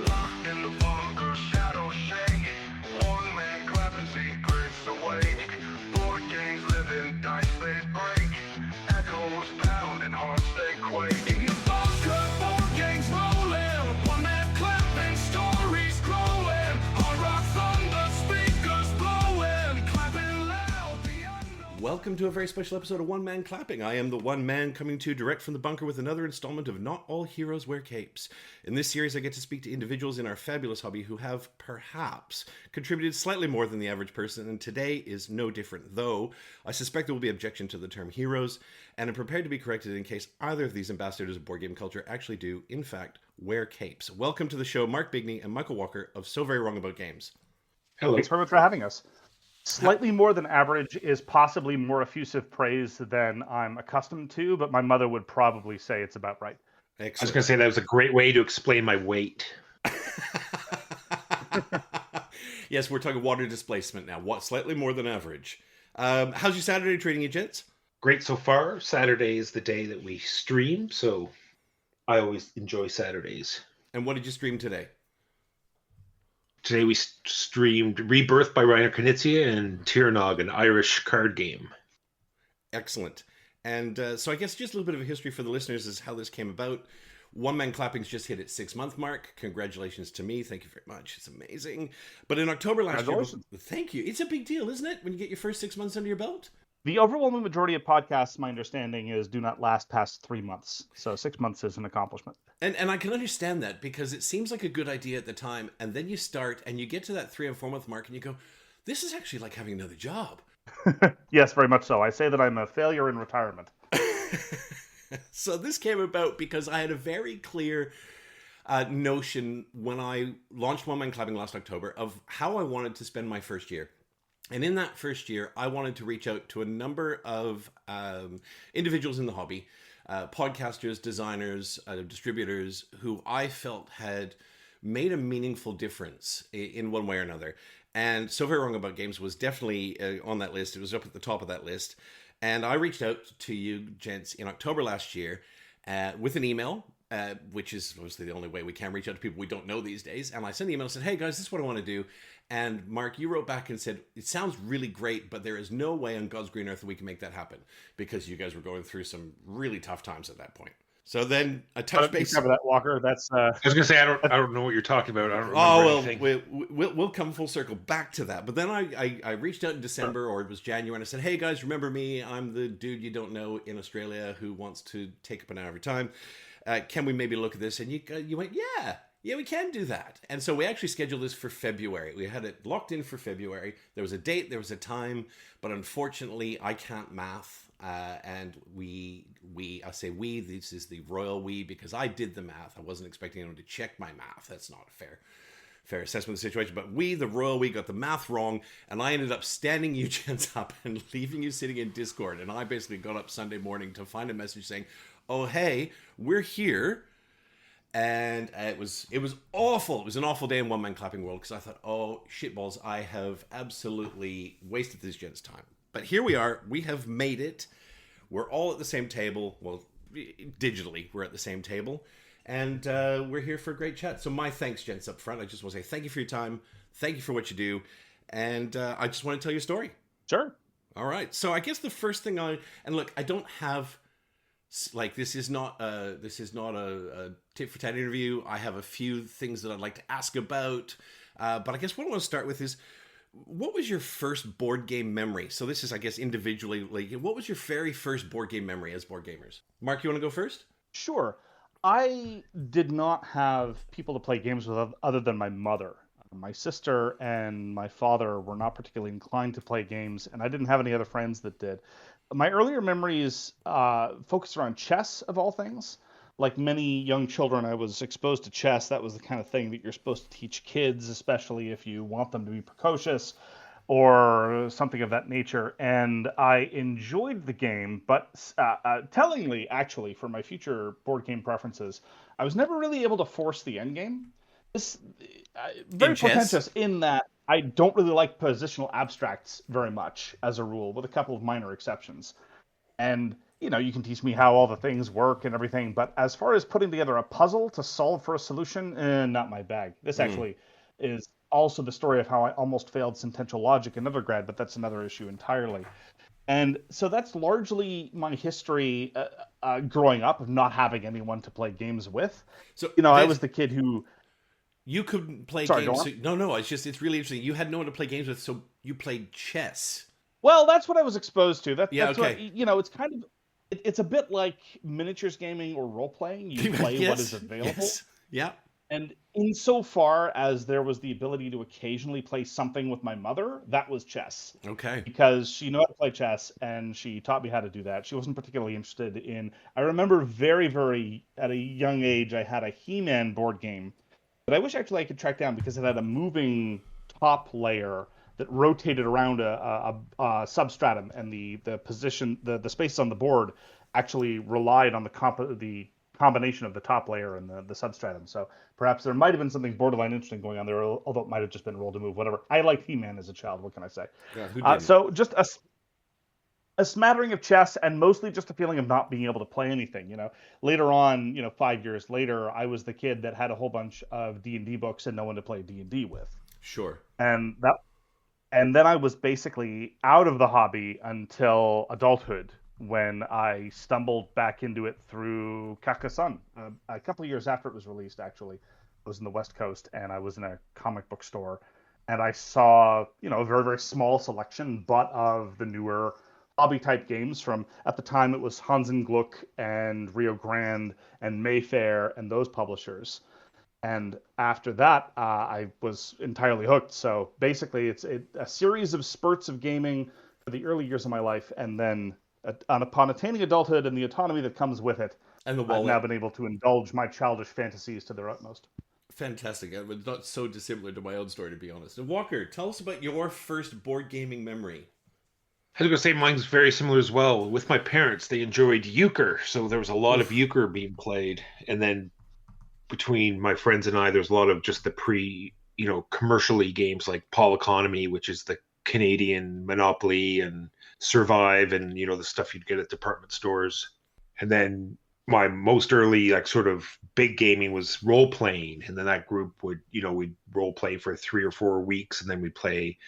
Locked in the bunker, shadows shake. One man clapping secrets awake. Board games living, dice they break. Echoes pound and hearts they quake. In the bunker, board games rolling. One man clapping, stories growing. Hard rock thunder, speakers blowing. Clapping loud, the unknown. Welcome to a very special episode of One Man Clapping. I am the one man coming to you direct from the bunker with another installment of Not All Heroes Wear Capes. In this series, I get to speak to individuals in our fabulous hobby who have, perhaps, contributed slightly more than the average person, and today is no different, though I suspect there will be objection to the term heroes, and I'm prepared to be corrected in case either of these ambassadors of board game culture actually do, in fact, wear capes. Welcome to the show, Mark Bigney and Michael Walker of So Very Wrong About Games. Hello. Thanks very much for having us. Slightly more than average is possibly more effusive praise than I'm accustomed to, but my mother would probably say it's about right. I was Excellent. going to say that was a great way to explain my weight. Yes, we're talking water displacement now. What, slightly more than average. How's your Saturday treating you, gents? Great so far. Saturday is the day that we stream, so I always enjoy Saturdays. And what did you stream today? Today we streamed Rebirth by Reiner Knizia and Tirnog, an Irish card game. Excellent. And so I guess just a little bit of a history for the listeners is how this came about. One Man Clapping's just hit its 6-month mark. Congratulations to me. Thank you very much. It's amazing. But in October last year... Congratulations. Thank you. It's a big deal, isn't it, when you get your first 6 months under your belt? The overwhelming majority of podcasts, my understanding, is do not last past 3 months. So 6 months is an accomplishment. And I can understand that because it seems like a good idea at the time. And then you start and you get to that 3 and 4 month mark and you go, this is actually like having another job. Yes, very much so. I say that I'm a failure in retirement. So this came about because I had a very clear notion when I launched One Man Clapping last October of how I wanted to spend my first year. And in that first year, I wanted to reach out to a number of individuals in the hobby, podcasters, designers, distributors, who I felt had made a meaningful difference in one way or another. And So Very Wrong About Games was definitely on that list. It was up at the top of that list. And I reached out to you, gents, in October last year with an email, which is obviously the only way we can reach out to people we don't know these days. And I sent an email and said, hey, guys, this is what I want to do. And Mark, you wrote back and said, it sounds really great, but there is no way on God's green earth that we can make that happen because you guys were going through some really tough times at that point. So then I touched base. Cover that, Walker. That's I was going to say, I don't know what you're talking about. I don't remember anything. We'll come full circle back to that. But then I reached out in December, or it was January, and I said, hey guys, remember me? I'm the dude you don't know in Australia who wants to take up an hour of your time. Can we maybe look at this? And you went, yeah, we can do that. And so we actually scheduled this for February. We had it locked in for February. There was a date, there was a time, but unfortunately I can't math. And I say we, this is the royal we, because I did the math. I wasn't expecting anyone to check my math. That's not a fair assessment of the situation. But we, the royal we, got the math wrong, and I ended up standing you gents up and leaving you sitting in Discord. And I basically got up Sunday morning to find a message saying, oh, hey, we're here. And it was awful. It was an awful day in One Man Clapping world because I thought, oh, shitballs, I have absolutely wasted this gent's time. But here we are. We have made it. We're all at the same table. Well, digitally, we're at the same table. And we're here for a great chat. So my thanks, gents, up front. I just want to say thank you for your time. Thank you for what you do. And I just want to tell you a story. sure. All right. So I guess the first thing and look, I don't have... Like, this is not a tit for tat interview. I have a few things that I'd like to ask about. But I guess what I want to start with is, what was your first board game memory? So this is, I guess, individually, like, what was your very first board game memory as board gamers? Mark, you want to go first? Sure. I did not have people to play games with other than my mother. My sister and my father were not particularly inclined to play games, and I didn't have any other friends that did. My earlier memories focused around chess, of all things. Like many young children, I was exposed to chess. That was the kind of thing that you're supposed to teach kids, especially if you want them to be precocious or something of that nature. And I enjoyed the game, but tellingly, actually, for my future board game preferences, I was never really able to force the end game. This very pretentious in that I don't really like positional abstracts very much, as a rule, with a couple of minor exceptions. And you can teach me how all the things work and everything, but as far as putting together a puzzle to solve for a solution, not my bag. This actually is also the story of how I almost failed sentential logic in undergrad, but that's another issue entirely. And so that's largely my history growing up of not having anyone to play games with. So I was the kid who... You couldn't play Sorry, games. go on. No. It's really interesting. You had no one to play games with, so you played chess. Well, that's what I was exposed to. That's okay. what, it's kind of... It's a bit like miniatures gaming or role-playing. You play Yes, what is available. Yes. Yeah. And insofar as there was the ability to occasionally play something with my mother, that was chess. Okay. Because she knew how to play chess, and she taught me how to do that. She wasn't particularly interested in... I remember very, very, at a young age, I had a He-Man board game that I wish actually I could track down because it had a moving top layer that rotated around a substratum, and the position, the space on the board actually relied on the combination of the top layer and the substratum. So perhaps there might have been something borderline interesting going on there, although it might have just been roll to move, whatever. I liked He-Man as a child. What can I say? Yeah, who didn't? So just a smattering of chess, and mostly just a feeling of not being able to play anything. Later on, 5 years later, I was the kid that had a whole bunch of D&D books and no one to play D&D with. Sure. And then I was basically out of the hobby until adulthood, when I stumbled back into it through Carcassonne. A couple of years after it was released, actually. I was in the West Coast, and I was in a comic book store, and I saw, a very, very small selection, but of the newer hobby-type games from, at the time, it was Hans and Gluck and Rio Grande and Mayfair and those publishers. And after that, I was entirely hooked. So basically, it's a series of spurts of gaming for the early years of my life, and then upon attaining adulthood and the autonomy that comes with it, And the I've wallet. now been able to indulge my childish fantasies to their utmost. Fantastic. It's not so dissimilar to my own story, to be honest. And Walker, tell us about your first board gaming memory. I was going to say mine's very similar as well. With my parents, they enjoyed euchre, so there was a lot of euchre being played. And then between my friends and I, there's a lot of just the commercially games like Paul Economy, which is the Canadian Monopoly, and Survive, and the stuff you'd get at department stores. And then my most early sort of big gaming was role playing, and then that group would we'd role play for 3 or 4 weeks, and then we'd play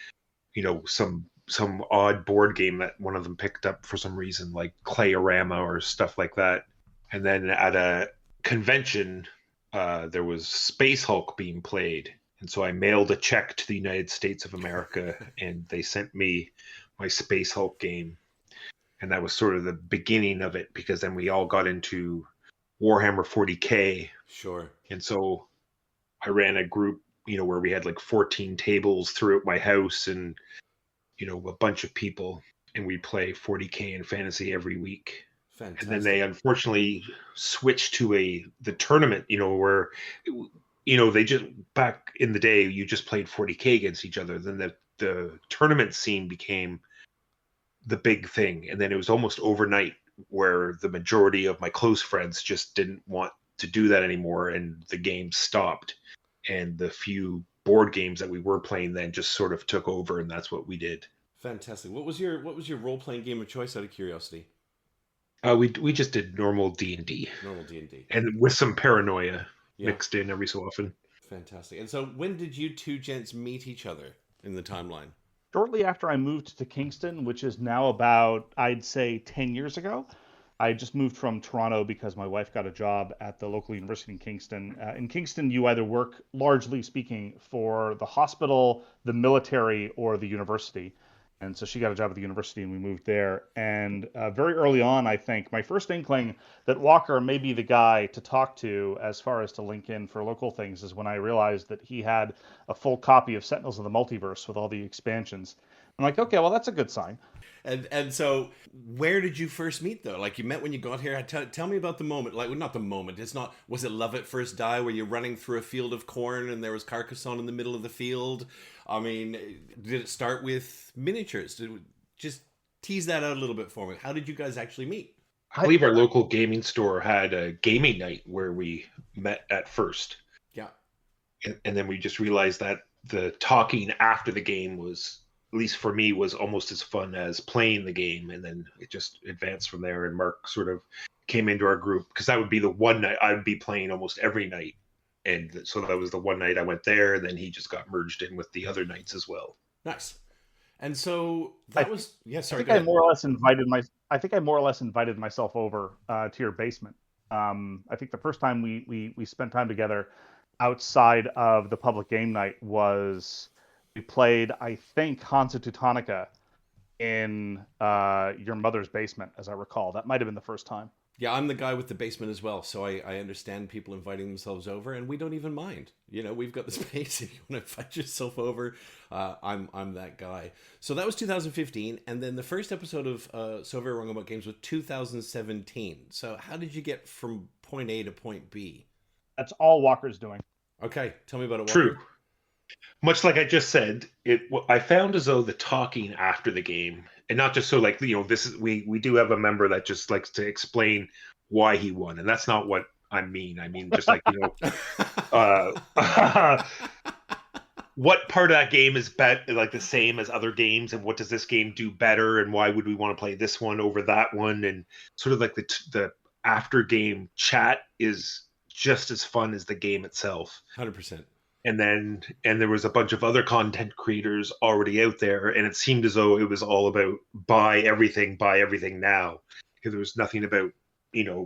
some odd board game that one of them picked up for some reason, like Clayorama or stuff like that. And then at a convention, there was Space Hulk being played. And so I mailed a check to the United States of America, and they sent me my Space Hulk game. And that was sort of the beginning of it, because then we all got into Warhammer 40K. Sure. And so I ran a group, where we had like 14 tables throughout my house, and a bunch of people, and we play 40K and fantasy every week. Fantastic. And then they unfortunately switched to the tournament, where they just, back in the day, you just played 40K against each other. Then the tournament scene became the big thing, and then it was almost overnight where the majority of my close friends just didn't want to do that anymore, and the game stopped, and the few board games that we were playing then just sort of took over, and that's what we did. Fantastic. What was your role-playing game of choice, out of curiosity? We just did normal D&D. Normal D&D. And with some paranoia mixed in every so often. Fantastic. And so when did you two gents meet each other in the timeline? Shortly after I moved to Kingston, which is now about, I'd say, 10 years ago. I just moved from Toronto because my wife got a job at the local university in Kingston. In Kingston, you either work, largely speaking, for the hospital, the military, or the university. And so she got a job at the university, and we moved there. And very early on, I think, my first inkling that Walker may be the guy to talk to as far as to link in for local things is when I realized that he had a full copy of Sentinels of the Multiverse with all the expansions. I'm like, okay, well, that's a good sign. And so, where did you first meet, though? Like, you met when you got here. Tell me about the moment. Like, well, not the moment. It's not. Was it love at first die? Were you running through a field of corn and there was Carcassonne in the middle of the field? I mean, did it start with miniatures? Just tease that out a little bit for me. How did you guys actually meet? I believe our local gaming store had a gaming night where we met at first. Yeah. And then we just realized that the talking after the game was at least for me, was almost as fun as playing the game. And then it just advanced from there. And Mark sort of came into our group because that would be the one night I would be playing almost every night. And so that was the one night I went there. And then he just got merged in with the other nights as well. Nice. And so that was, yeah, sorry. I think I more or less invited myself over to your basement. I think the first time we spent time together outside of the public game night was we played, I think, Hansa Teutonica in your mother's basement, as I recall. That might have been the first time. Yeah, I'm the guy with the basement as well, so I understand people inviting themselves over, and we don't even mind. You know, we've got the space. If you want to invite yourself over, I'm that guy. So that was 2015, and then the first episode of So Very Wrong About Games was 2017. So how did you get from point A to point B? That's all Walker's doing. Okay, tell me about it, Walker. True. Much like I just said, I found as though the talking after the game, and not just so like, this is we do have a member that just likes to explain why he won, and that's not what I mean. I mean just like what part of that game is like the same as other games, and what does this game do better, and why would we want to play this one over that one, and sort of like the after game chat is just as fun as the game itself. 100%. And there was a bunch of other content creators already out there, and it seemed as though it was all about buy everything now. Because there was nothing about,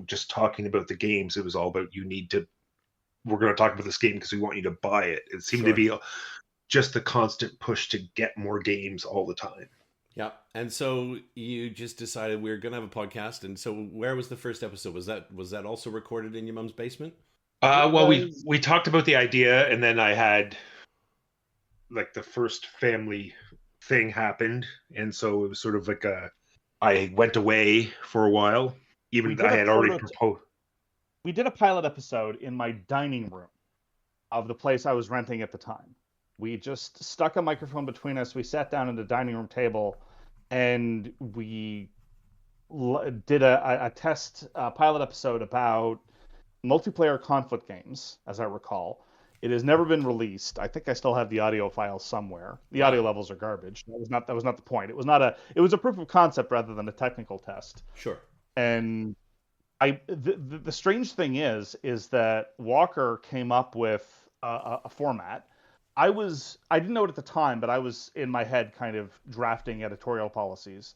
just talking about the games. It was all about we're going to talk about this game because we want you to buy it. It seemed to be just the constant push to get more games all the time. Yeah. And so you just decided we were going to have a podcast. And so where was the first episode? Was that also recorded in your mom's basement? Well, we talked about the idea, and then I had like the first family thing happened, and so it was sort of like I went away for a while. Even I had already proposed. We did a pilot episode in my dining room of the place I was renting at the time. We just stuck a microphone between us. We sat down at the dining room table, and we did a test pilot episode about multiplayer conflict games, as I recall. It has never been released. I think I still have the audio file somewhere. The audio levels are garbage. That was not the point. It was a proof of concept rather than a technical test. Sure. And the strange thing is that Walker came up with a format. I didn't know it at the time, but I was in my head kind of drafting editorial policies.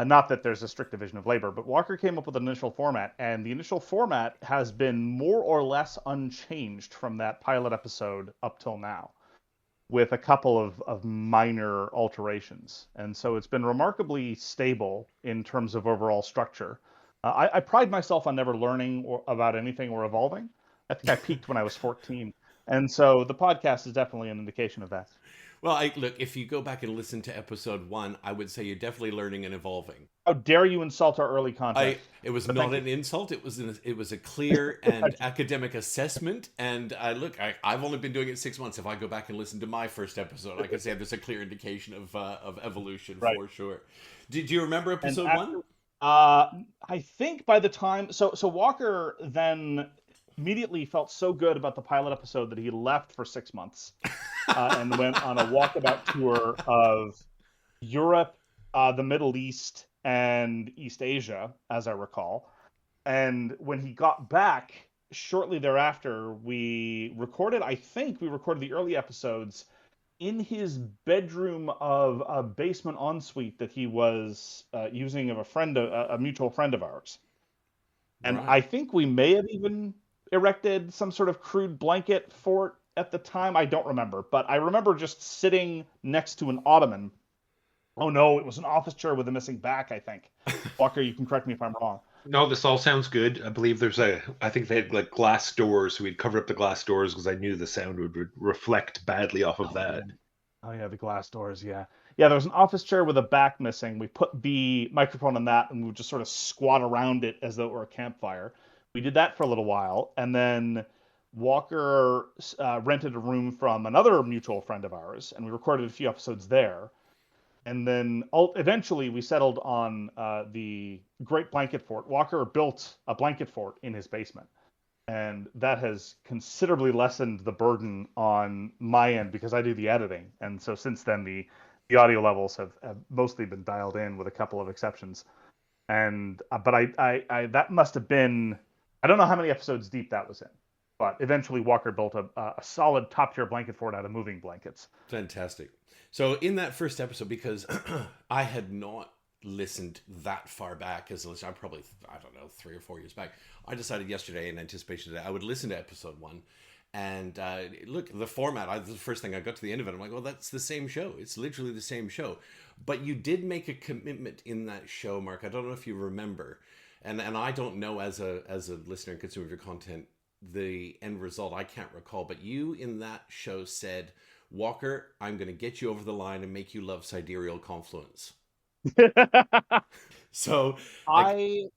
Not that there's a strict division of labor, but Walker came up with an initial format, and the initial format has been more or less unchanged from that pilot episode up till now, with a couple of minor alterations. And so it's been remarkably stable in terms of overall structure. I pride myself on never learning about anything or evolving. I think I peaked when I was 14. And so the podcast is definitely an indication of that. Well, look, if you go back and listen to episode 1, I would say you're definitely learning and evolving. How dare you insult our early content? It was not an insult. It was a clear and academic assessment. And I've only been doing it 6 months. If I go back and listen to my first episode, I can say there's a clear indication of evolution for sure. Did you remember episode 1? I think by the time so Walker then immediately felt so good about the pilot episode that he left for 6 months and went on a walkabout tour of Europe, the Middle East, and East Asia, as I recall. And when he got back, shortly thereafter, we recorded the early episodes in his bedroom of a basement ensuite that he was using of a mutual friend of ours. And I think we may have even erected some sort of crude blanket fort at the time. I don't remember, but I remember just sitting next to an ottoman. Oh no, it was an office chair with a missing back, I think. Walker, you can correct me if I'm wrong. No, this all sounds good. I believe I think they had like glass doors, so we'd cover up the glass doors because I knew the sound would reflect badly off of that. Man. Oh yeah, the glass doors, yeah. Yeah, there was an office chair with a back missing. We put the microphone on that and we would just sort of squat around it as though it were a campfire. We did that for a little while, and then Walker rented a room from another mutual friend of ours, and we recorded a few episodes there. And then eventually we settled on the Great Blanket Fort. Walker built a blanket fort in his basement, and that has considerably lessened the burden on my end because I do the editing. And so since then, The audio levels have mostly been dialed in with a couple of exceptions. And but I that must have been, I don't know how many episodes deep that was in, but eventually Walker built a solid top tier blanket for it out of moving blankets. Fantastic. So in that first episode, because I had not listened that far back as a listener, I'm probably, I don't know, 3 or 4 years back. I decided yesterday in anticipation that I would listen to episode 1. And look, the format, the first thing I got to the end of it, I'm like, well, that's the same show. It's literally the same show. But you did make a commitment in that show, Mark. I don't know if you remember. And I don't know as a listener and consumer of your content, the end result, I can't recall. But you in that show said, Walker, I'm going to get you over the line and make you love Sidereal Confluence. So like,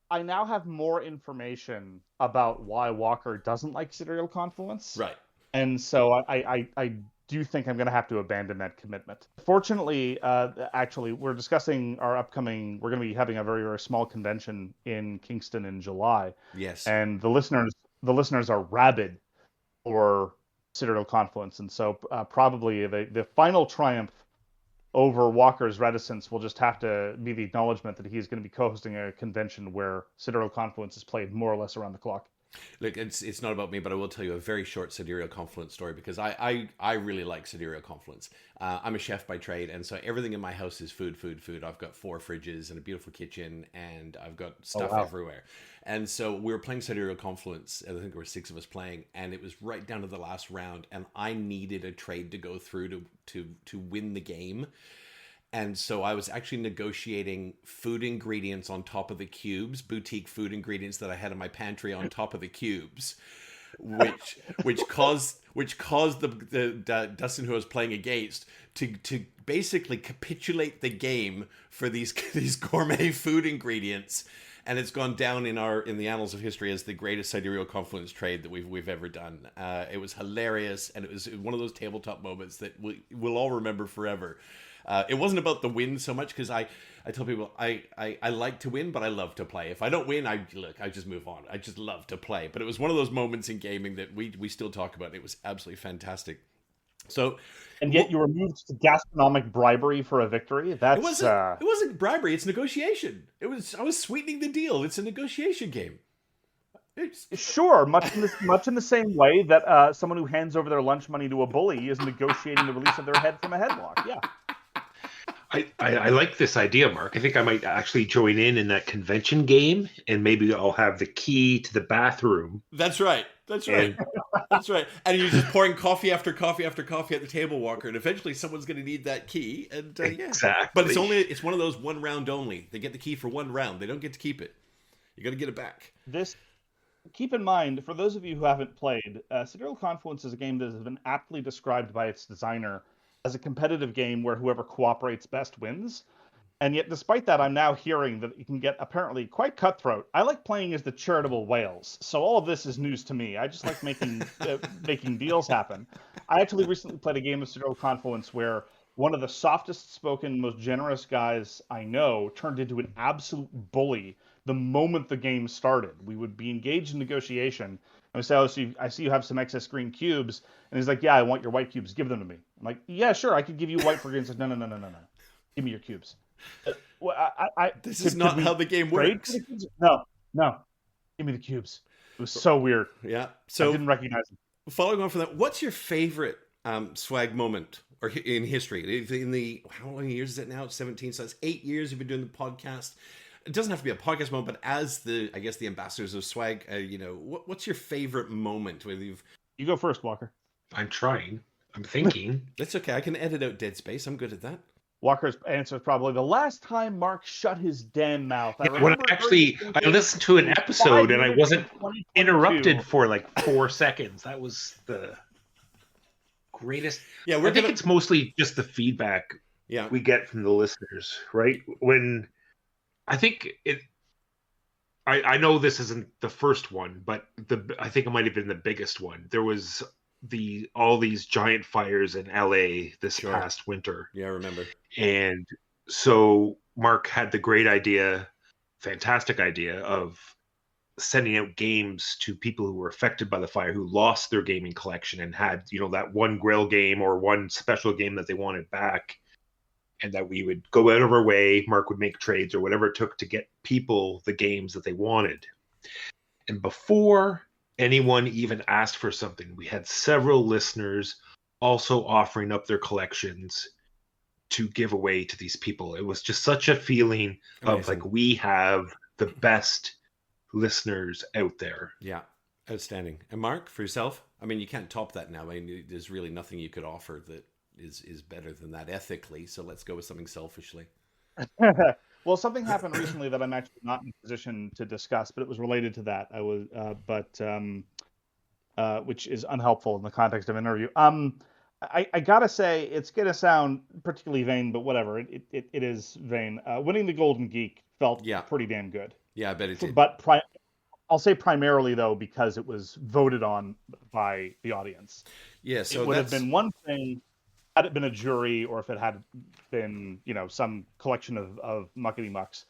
I now have more information about why Walker doesn't like Sidereal Confluence. right. And so I do think I'm going to have to abandon that commitment. Fortunately, actually, we're discussing our upcoming, we're going to be having a very, very small convention in Kingston in July. Yes. And the listeners are rabid for Sidereal Confluence. And so probably the final triumph over Walker's reticence will just have to be the acknowledgement that he's going to be co-hosting a convention where Sidereal Confluence is played more or less around the clock. Look, it's not about me, but I will tell you a very short Sidereal Confluence story because I really like Sidereal Confluence. I'm a chef by trade, and so everything in my house is food. I've got 4 fridges and a beautiful kitchen, and I've got stuff everywhere. And so we were playing Sidereal Confluence, and I think there were 6 of us playing, and it was right down to the last round, and I needed a trade to go through to win the game. And so I was actually negotiating food ingredients on top of the cubes, boutique food ingredients that I had in my pantry on top of the cubes, which caused the Dustin who I was playing against to basically capitulate the game for these gourmet food ingredients. And it's gone down in the annals of history as the greatest Sidereal Confluence trade that we've ever done. It was hilarious, and it was one of those tabletop moments that we'll all remember forever. It wasn't about the win so much because I tell people I like to win, but I love to play. If I don't win, I just move on. I just love to play. But it was one of those moments in gaming that we still talk about. It was absolutely fantastic. So, and yet you were moved to gastronomic bribery for a victory. That's it wasn't bribery. It's negotiation. I was sweetening the deal. It's a negotiation game. Sure, much in the same way that someone who hands over their lunch money to a bully is negotiating the release of their head from a headlock. Yeah. I like this idea, Mark. I think I might actually join in that convention game, and maybe I'll have the key to the bathroom. That's right. That's right. That's right. And you're just pouring coffee after coffee after coffee at the table, Walker, and eventually someone's going to need that key. And exactly. Yeah. But it's one of those 1 round only. They get the key for 1 round. They don't get to keep it. You got to get it back. Keep in mind, for those of you who haven't played, Sidereal Confluence is a game that has been aptly described by its designer as a competitive game where whoever cooperates best wins. And yet, despite that, I'm now hearing that it can get apparently quite cutthroat. I like playing as the charitable whales, so all of this is news to me. I just like making deals happen. I actually recently played a game of Sidereal Confluence where one of the softest-spoken, most generous guys I know turned into an absolute bully the moment the game started. We would be engaged in negotiation. I would say, oh, so I see you have some excess green cubes. And he's like, yeah, I want your white cubes. Give them to me. I'm like, yeah, sure, I could give you white for green. He's like, no. Give me your cubes. This is not how the game works. No. Give me the cubes. It was so weird. Yeah. So I didn't recognize him. Following on from that, what's your favorite SWAG moment or in history? In the, how many years is it now? It's 17. So that's 8 years you've been doing the podcast. It doesn't have to be a podcast moment, but as the ambassadors of SWAG, what's your favorite moment where you've... You go first, Walker. I'm trying. I'm thinking. That's okay. I can edit out dead space. I'm good at that. Walker's answer is probably the last time Mark shut his damn mouth. I listened to an episode and I wasn't interrupted for like 4 seconds. That was the greatest. Yeah, I think it's mostly just the feedback we get from the listeners, right? When I think it, I know this isn't the first one, but I think it might have been the biggest one. There was all these giant fires in LA this past winter. Yeah, I remember. And so Mark had the great idea, fantastic idea of sending out games to people who were affected by the fire, who lost their gaming collection and had, that one Grail game or one special game that they wanted back. And that we would go out of our way, Mark would make trades or whatever it took to get people the games that they wanted. And before anyone even asked for something, we had several listeners also offering up their collections to give away to these people. It was just such a feeling of like, we have the best listeners out there. Yeah, outstanding. And Mark, for yourself, I mean, you can't top that now. I mean, there's really nothing you could offer that is better than that ethically. So let's go with something selfishly. Well, something happened recently that I'm actually not in a position to discuss, but it was related to that. I was, which is unhelpful in the context of an interview. I gotta say, it's gonna sound particularly vain, but whatever. It is vain. Winning the Golden Geek felt pretty damn good. Yeah, I bet it did. But I'll say primarily though, because it was voted on by the audience. Yeah, so it would have been one thing had it been a jury, or if it had been, some collection of muckety mucks.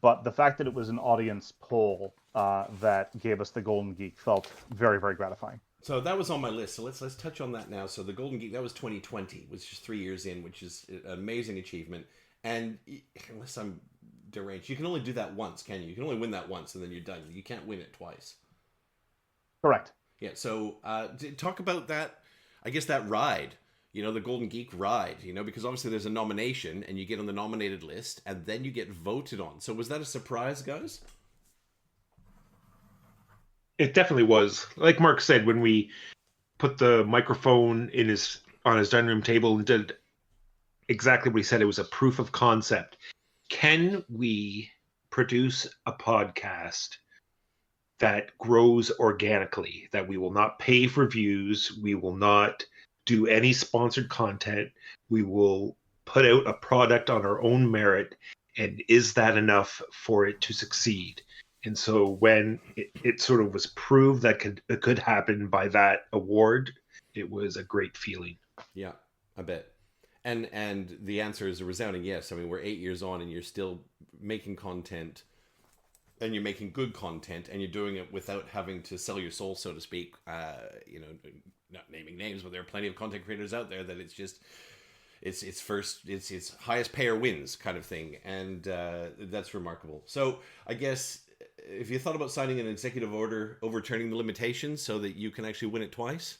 But the fact that it was an audience poll that gave us the Golden Geek felt very, very gratifying. So that was on my list. So let's touch on that now. So the Golden Geek, that was 2020, which is 3 years in, which is an amazing achievement. And unless I'm deranged, you can only do that once, can you? You can only win that once, and then you're done. You can't win it twice. Correct. Yeah. So talk about that. I guess that ride. The Golden Geek ride, because obviously there's a nomination and you get on the nominated list and then you get voted on. So was that a surprise, guys? It definitely was. Like Mark said, when we put the microphone on his dining room table and did exactly what he said, it was a proof of concept. Can we produce a podcast that grows organically, that we will not pay for views, we will not do any sponsored content, we will put out a product on our own merit, and is that enough for it to succeed? And so when it sort of was proved that it could happen by that award, it was a great feeling. Yeah, I bet. And the answer is a resounding yes. I mean, we're 8 years on and you're still making content, and you're making good content, and you're doing it without having to sell your soul, so to speak. Not naming names, but there are plenty of content creators out there that it's just it's highest payer wins kind of thing, and that's remarkable. So I guess if you thought about signing an executive order overturning the limitations so that you can actually win it twice.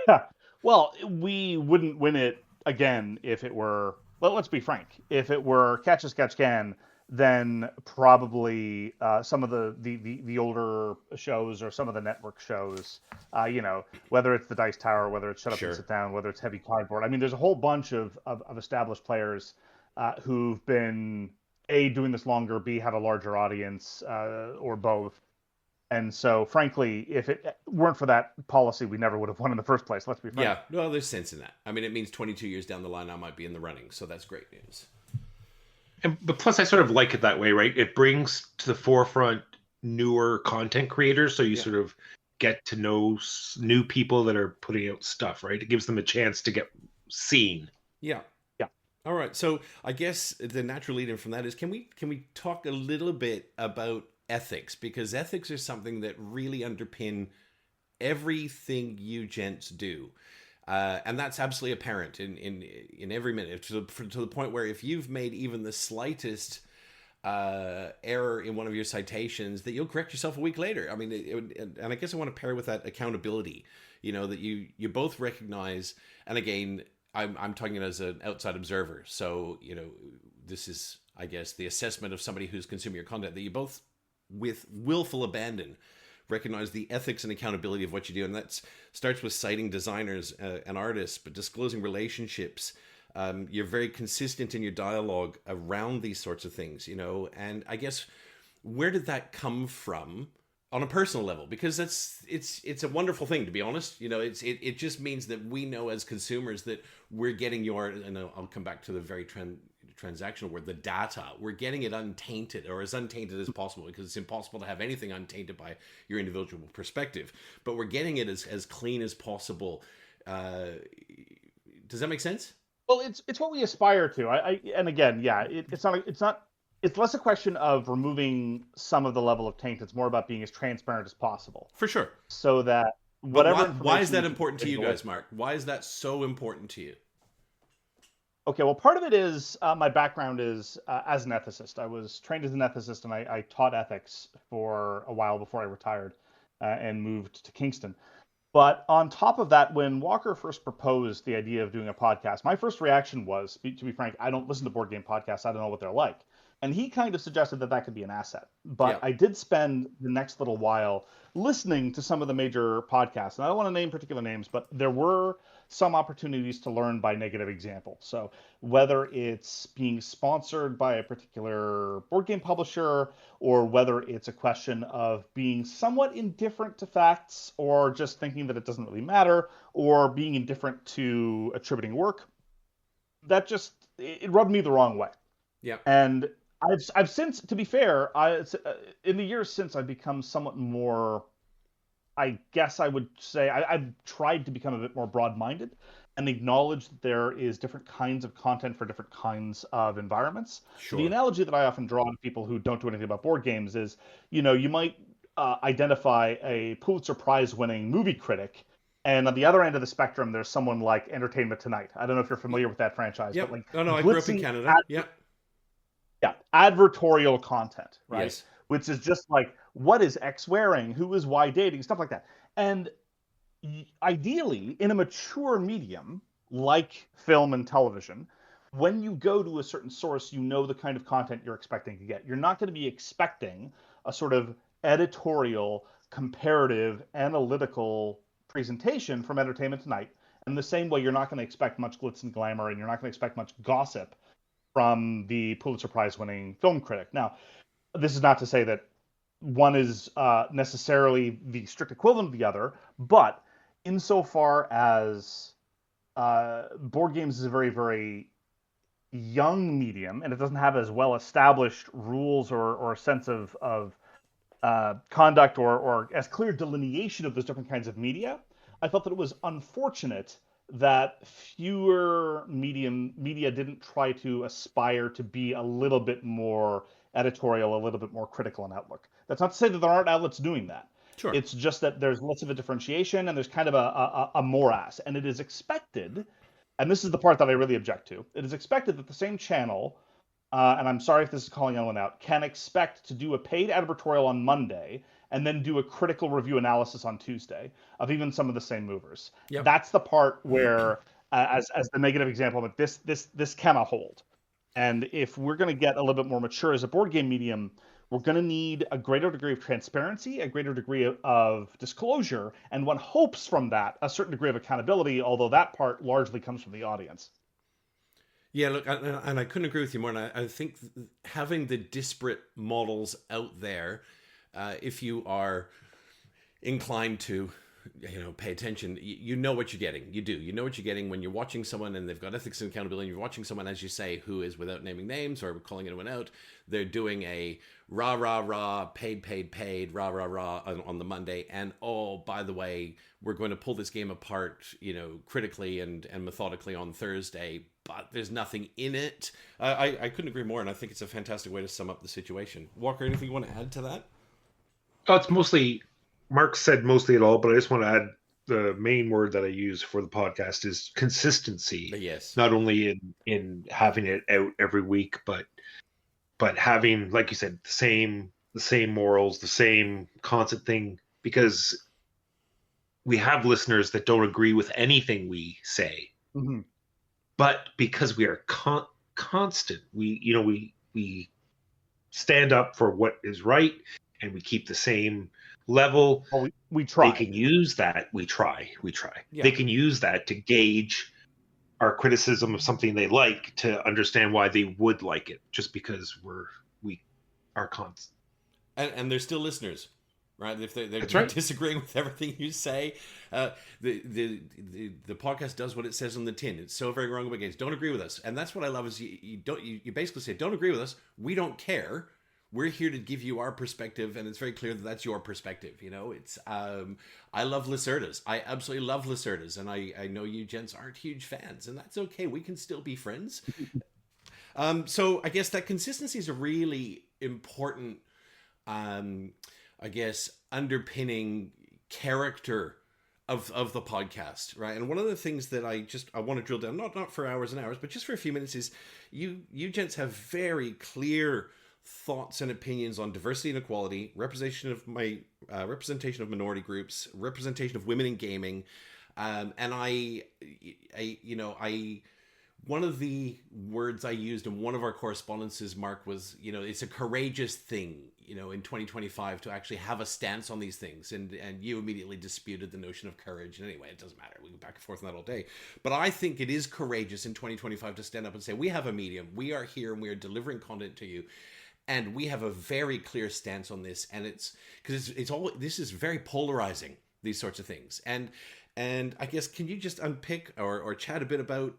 Yeah. Well, we wouldn't win it again if it were. Well, let's be frank. If it were Catch as Catch Can, then probably some of the older shows or some of the network shows, whether it's the Dice Tower, whether it's Shut Up and Sit Down, whether it's Heavy Cardboard. I mean, there's a whole bunch of established players who've been A, doing this longer, B, have a larger audience, or both. And so, frankly, if it weren't for that policy, we never would have won in the first place. Let's be frank. Yeah, well, there's sense in that. I mean, it means 22 years down the line, I might be in the running. So that's great news. But plus, I sort of like it that way, right? It brings to the forefront newer content creators, so you sort of get to know new people that are putting out stuff, right? It gives them a chance to get seen. Yeah. Yeah. All right. So I guess the natural lead-in from that is, can we talk a little bit about ethics? Because ethics are something that really underpin everything you gents do. And that's absolutely apparent in every minute, to the point where if you've made even the slightest error in one of your citations, that you'll correct yourself a week later. I mean, and I guess I want to pair with that accountability, that you both recognize. And again, I'm talking as an outside observer. So, this is, I guess, the assessment of somebody who's consuming your content, that you both, with willful abandon, recognize the ethics and accountability of what you do. And that starts with citing designers and artists, but disclosing relationships. You're very consistent in your dialogue around these sorts of things, and I guess, where did that come from on a personal level? Because it's a wonderful thing, to be honest. It just means that we know as consumers that we're getting and I'll come back to the very transactional word, the data, we're getting it untainted, or as untainted as possible, because it's impossible to have anything untainted by your individual perspective, but we're getting it as clean as possible. Does that make sense? Well, it's what we aspire to. And again, it's not it's less a question of removing some of the level of taint. It's more about being as transparent as possible, For sure. so that But whatever why is information that you important to you convey- guys, Mark? Why is that so important to you? Okay, well, part of it is my background is as an ethicist. I was trained as an ethicist, and I taught ethics for a while before I retired and moved to Kingston. But on top of that, when Walker first proposed the idea of doing a podcast, my first reaction was, to be frank, I don't listen to board game podcasts. I don't know what they're like. And he kind of suggested that that could be an asset. But Yeah. I did spend the next little while listening to some of the major podcasts. And I don't want to name particular names, but there were some opportunities to learn by negative example. So whether it's being sponsored by a particular board game publisher, or whether it's a question of being somewhat indifferent to facts, or just thinking that it doesn't really matter, or being indifferent to attributing work, that just it rubbed me the wrong way. Yeah. And I've since, to be fair, in the years since, I've become somewhat more. I guess I would say I've tried to become a bit more broad-minded and acknowledge that there is different kinds of content for different kinds of environments. Sure. The analogy that I often draw to people who don't do anything about board games is, you might identify a Pulitzer Prize-winning movie critic, and on the other end of the spectrum, there's someone like Entertainment Tonight. I don't know if you're familiar with that franchise, Yep. but like, No, I grew up in glitzy Canada. Yep. yeah, advertorial content, right? Yes. Which is just like, what is X wearing? Who is Y dating? Stuff like that. And ideally, in a mature medium like film and television, when you go to a certain source, you know the kind of content you're expecting to get. You're not going to be expecting a sort of editorial, comparative, analytical presentation from Entertainment Tonight. In the same way, you're not going to expect much glitz and glamour, and you're not going to expect much gossip from the Pulitzer Prize winning film critic. Now, this is not to say that one is necessarily the strict equivalent of the other, but insofar as board games is a very, very young medium, and it doesn't have as well established rules or a sense of conduct or as clear delineation of those different kinds of media, I felt that it was unfortunate that fewer media didn't try to aspire to be a little bit more editorial, a little bit more critical in outlook. That's not to say that there aren't outlets doing that. Sure. It's just that there's less of a differentiation, and there's kind of a morass. And it is expected, and this is the part that I really object to, it is expected that the same channel, and I'm sorry if this is calling anyone out, can expect to do a paid advertorial on Monday and then do a critical review analysis on Tuesday of even some of the same movers. Yep. That's the part where, as the negative example, that this cannot hold. And if we're going to get a little bit more mature as a board game medium, we're going to need a greater degree of transparency, a greater degree of disclosure, and one hopes from that a certain degree of accountability, although that part largely comes from the audience. Yeah, look, and I couldn't agree with you more. And I think having the disparate models out there, if you are inclined to, pay attention, you know what you're getting. You do. You know what you're getting when you're watching someone and they've got ethics and accountability. You're watching someone, as you say, who is, without naming names or calling anyone out, they're doing a rah, rah, rah, paid, rah, rah, rah on the Monday. And, oh, by the way, we're going to pull this game apart, critically and methodically on Thursday, but there's nothing in it. I couldn't agree more, and I think it's a fantastic way to sum up the situation. Walker, anything you want to add to that? Oh, it's mostly, Mark said mostly it all, but I just want to add the main word that I use for the podcast is consistency. Yes. Not only in having it out every week, but having, like you said, the same morals, the same constant thing, because we have listeners that don't agree with anything we say. Mm-hmm. But because we are constant, we stand up for what is right, and we keep the same level. Well, we try. They can use that. We try. Yeah. They can use that to gauge our criticism of something they like, to understand why they would like it, just because we are constant. And they're still listeners, right? If they're right. disagreeing with everything you say, the podcast does what it says on the tin. It's so very wrong about games. Don't agree with us, and that's what I love. Is you basically say, don't agree with us. We don't care. We're here to give you our perspective, and it's very clear that that's your perspective. It's I love Lacerdas. I absolutely love Lacerdas, and I know you gents aren't huge fans, and that's okay. We can still be friends. So I guess that consistency is a really important, I guess, underpinning character of the podcast, right? And one of the things that I want to drill down, not for hours and hours, but just for a few minutes, is you gents have very clear thoughts and opinions on diversity and equality, representation of minority groups, representation of women in gaming, and I one of the words I used in one of our correspondences, Mark, was, it's a courageous thing, in 2025 to actually have a stance on these things. And you immediately disputed the notion of courage. And anyway, it doesn't matter. We go back and forth on that all day. But I think it is courageous in 2025 to stand up and say, we have a medium. We are here and we are delivering content to you. And we have a very clear stance on this. And it's because this is very polarizing, these sorts of things. And I guess, can you just unpick or chat a bit about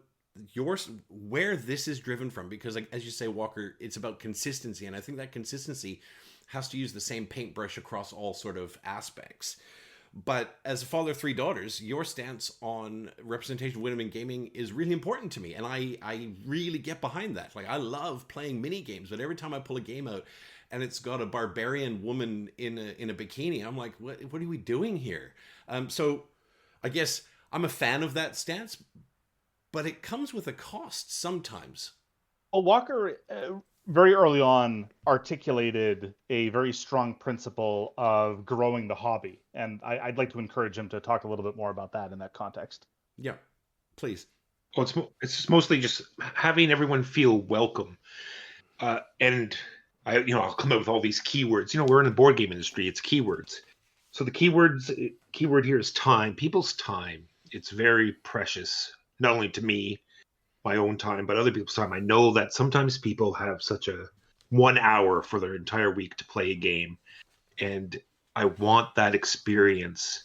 where this is driven from? Because, like, as you say, Walker, it's about consistency, and I think that consistency has to use the same paintbrush across all sort of aspects. But as a father of 3 daughters, your stance on representation of women in gaming is really important to me, and I really get behind that. Like, I love playing mini games, but every time I pull a game out and it's got a barbarian woman in a bikini, I'm like, what are we doing here? So I guess I'm a fan of that stance, but it comes with a cost sometimes. Well, Walker very early on articulated a very strong principle of growing the hobby. And I'd like to encourage him to talk a little bit more about that in that context. Yeah, please. Well, it's mostly just having everyone feel welcome. And I'll come up with all these keywords. We're in the board game industry. It's keywords. So the keyword here is time, people's time. It's very precious. Not only to me, my own time, but other people's time. I know that sometimes people have such a 1 hour for their entire week to play a game. And I want that experience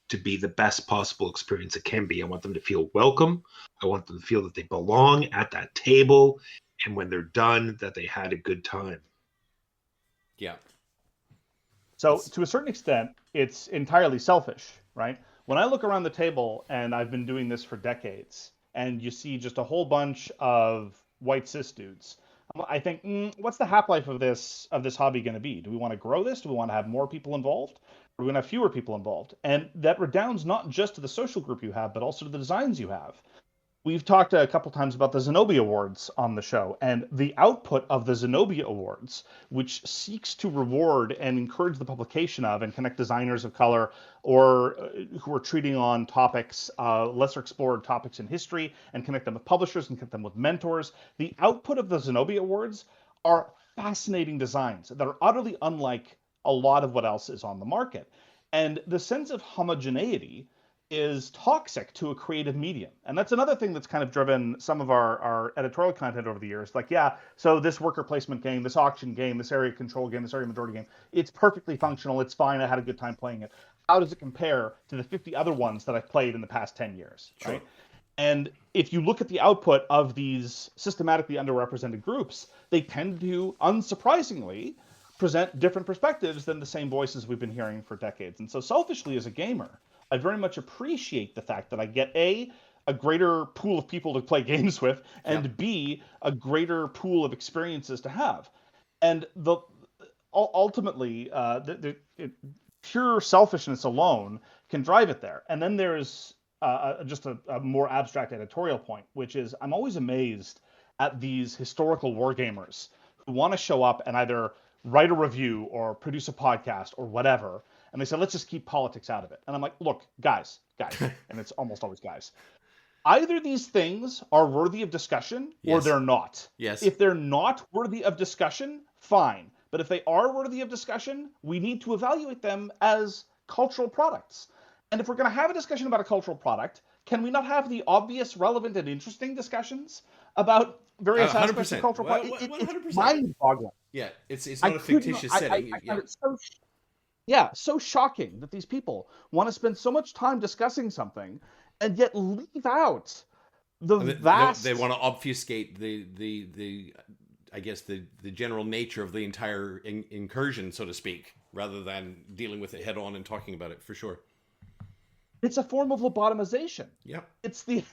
to be the best possible experience it can be. I want them to feel welcome. I want them to feel that they belong at that table. And when they're done, that they had a good time. Yeah. So to a certain extent, it's entirely selfish, right? When I look around the table, and I've been doing this for decades, and you see just a whole bunch of white cis dudes, I think, what's the half-life of this hobby going to be? Do we want to grow this? Do we want to have more people involved? Or do we want to have fewer people involved? And that redounds not just to the social group you have, but also to the designs you have. We've talked a couple times about the Zenobia Awards on the show, and the output of the Zenobia Awards, which seeks to reward and encourage the publication of and connect designers of color or who are treating on topics, lesser explored topics in history, and connect them with publishers and connect them with mentors. The output of the Zenobia Awards are fascinating designs that are utterly unlike a lot of what else is on the market. And the sense of homogeneity is toxic to a creative medium. And that's another thing that's kind of driven some of our editorial content over the years. Like, yeah, so this worker placement game, this auction game, this area control game, this area majority game, it's perfectly functional, it's fine, I had a good time playing it. How does it compare to the 50 other ones that I've played in the past 10 years, sure. Right? And if you look at the output of these systematically underrepresented groups, they tend to, unsurprisingly, present different perspectives than the same voices we've been hearing for decades. And so selfishly as a gamer, I very much appreciate the fact that I get a greater pool of people to play games with, and B, a greater pool of experiences to have. And ultimately, pure selfishness alone can drive it there. And then there's just a more abstract editorial point, which is I'm always amazed at these historical wargamers who want to show up and either write a review or produce a podcast or whatever, and they said, let's just keep politics out of it. And I'm like, look, guys, and it's almost always guys. Either these things are worthy of discussion or they're not. Yes. If they're not worthy of discussion, fine. But if they are worthy of discussion, we need to evaluate them as cultural products. And if we're going to have a discussion about a cultural product, can we not have the obvious, relevant, and interesting discussions about various aspects of cultural products? It's mind-boggling. Yeah, it's not a fictitious setting. I find it so shocking that these people want to spend so much time discussing something and yet leave out the vast... They want to obfuscate the I guess, the general nature of the entire incursion, so to speak, rather than dealing with it head on and talking about it, for sure. It's a form of lobotomization. Yep. It's the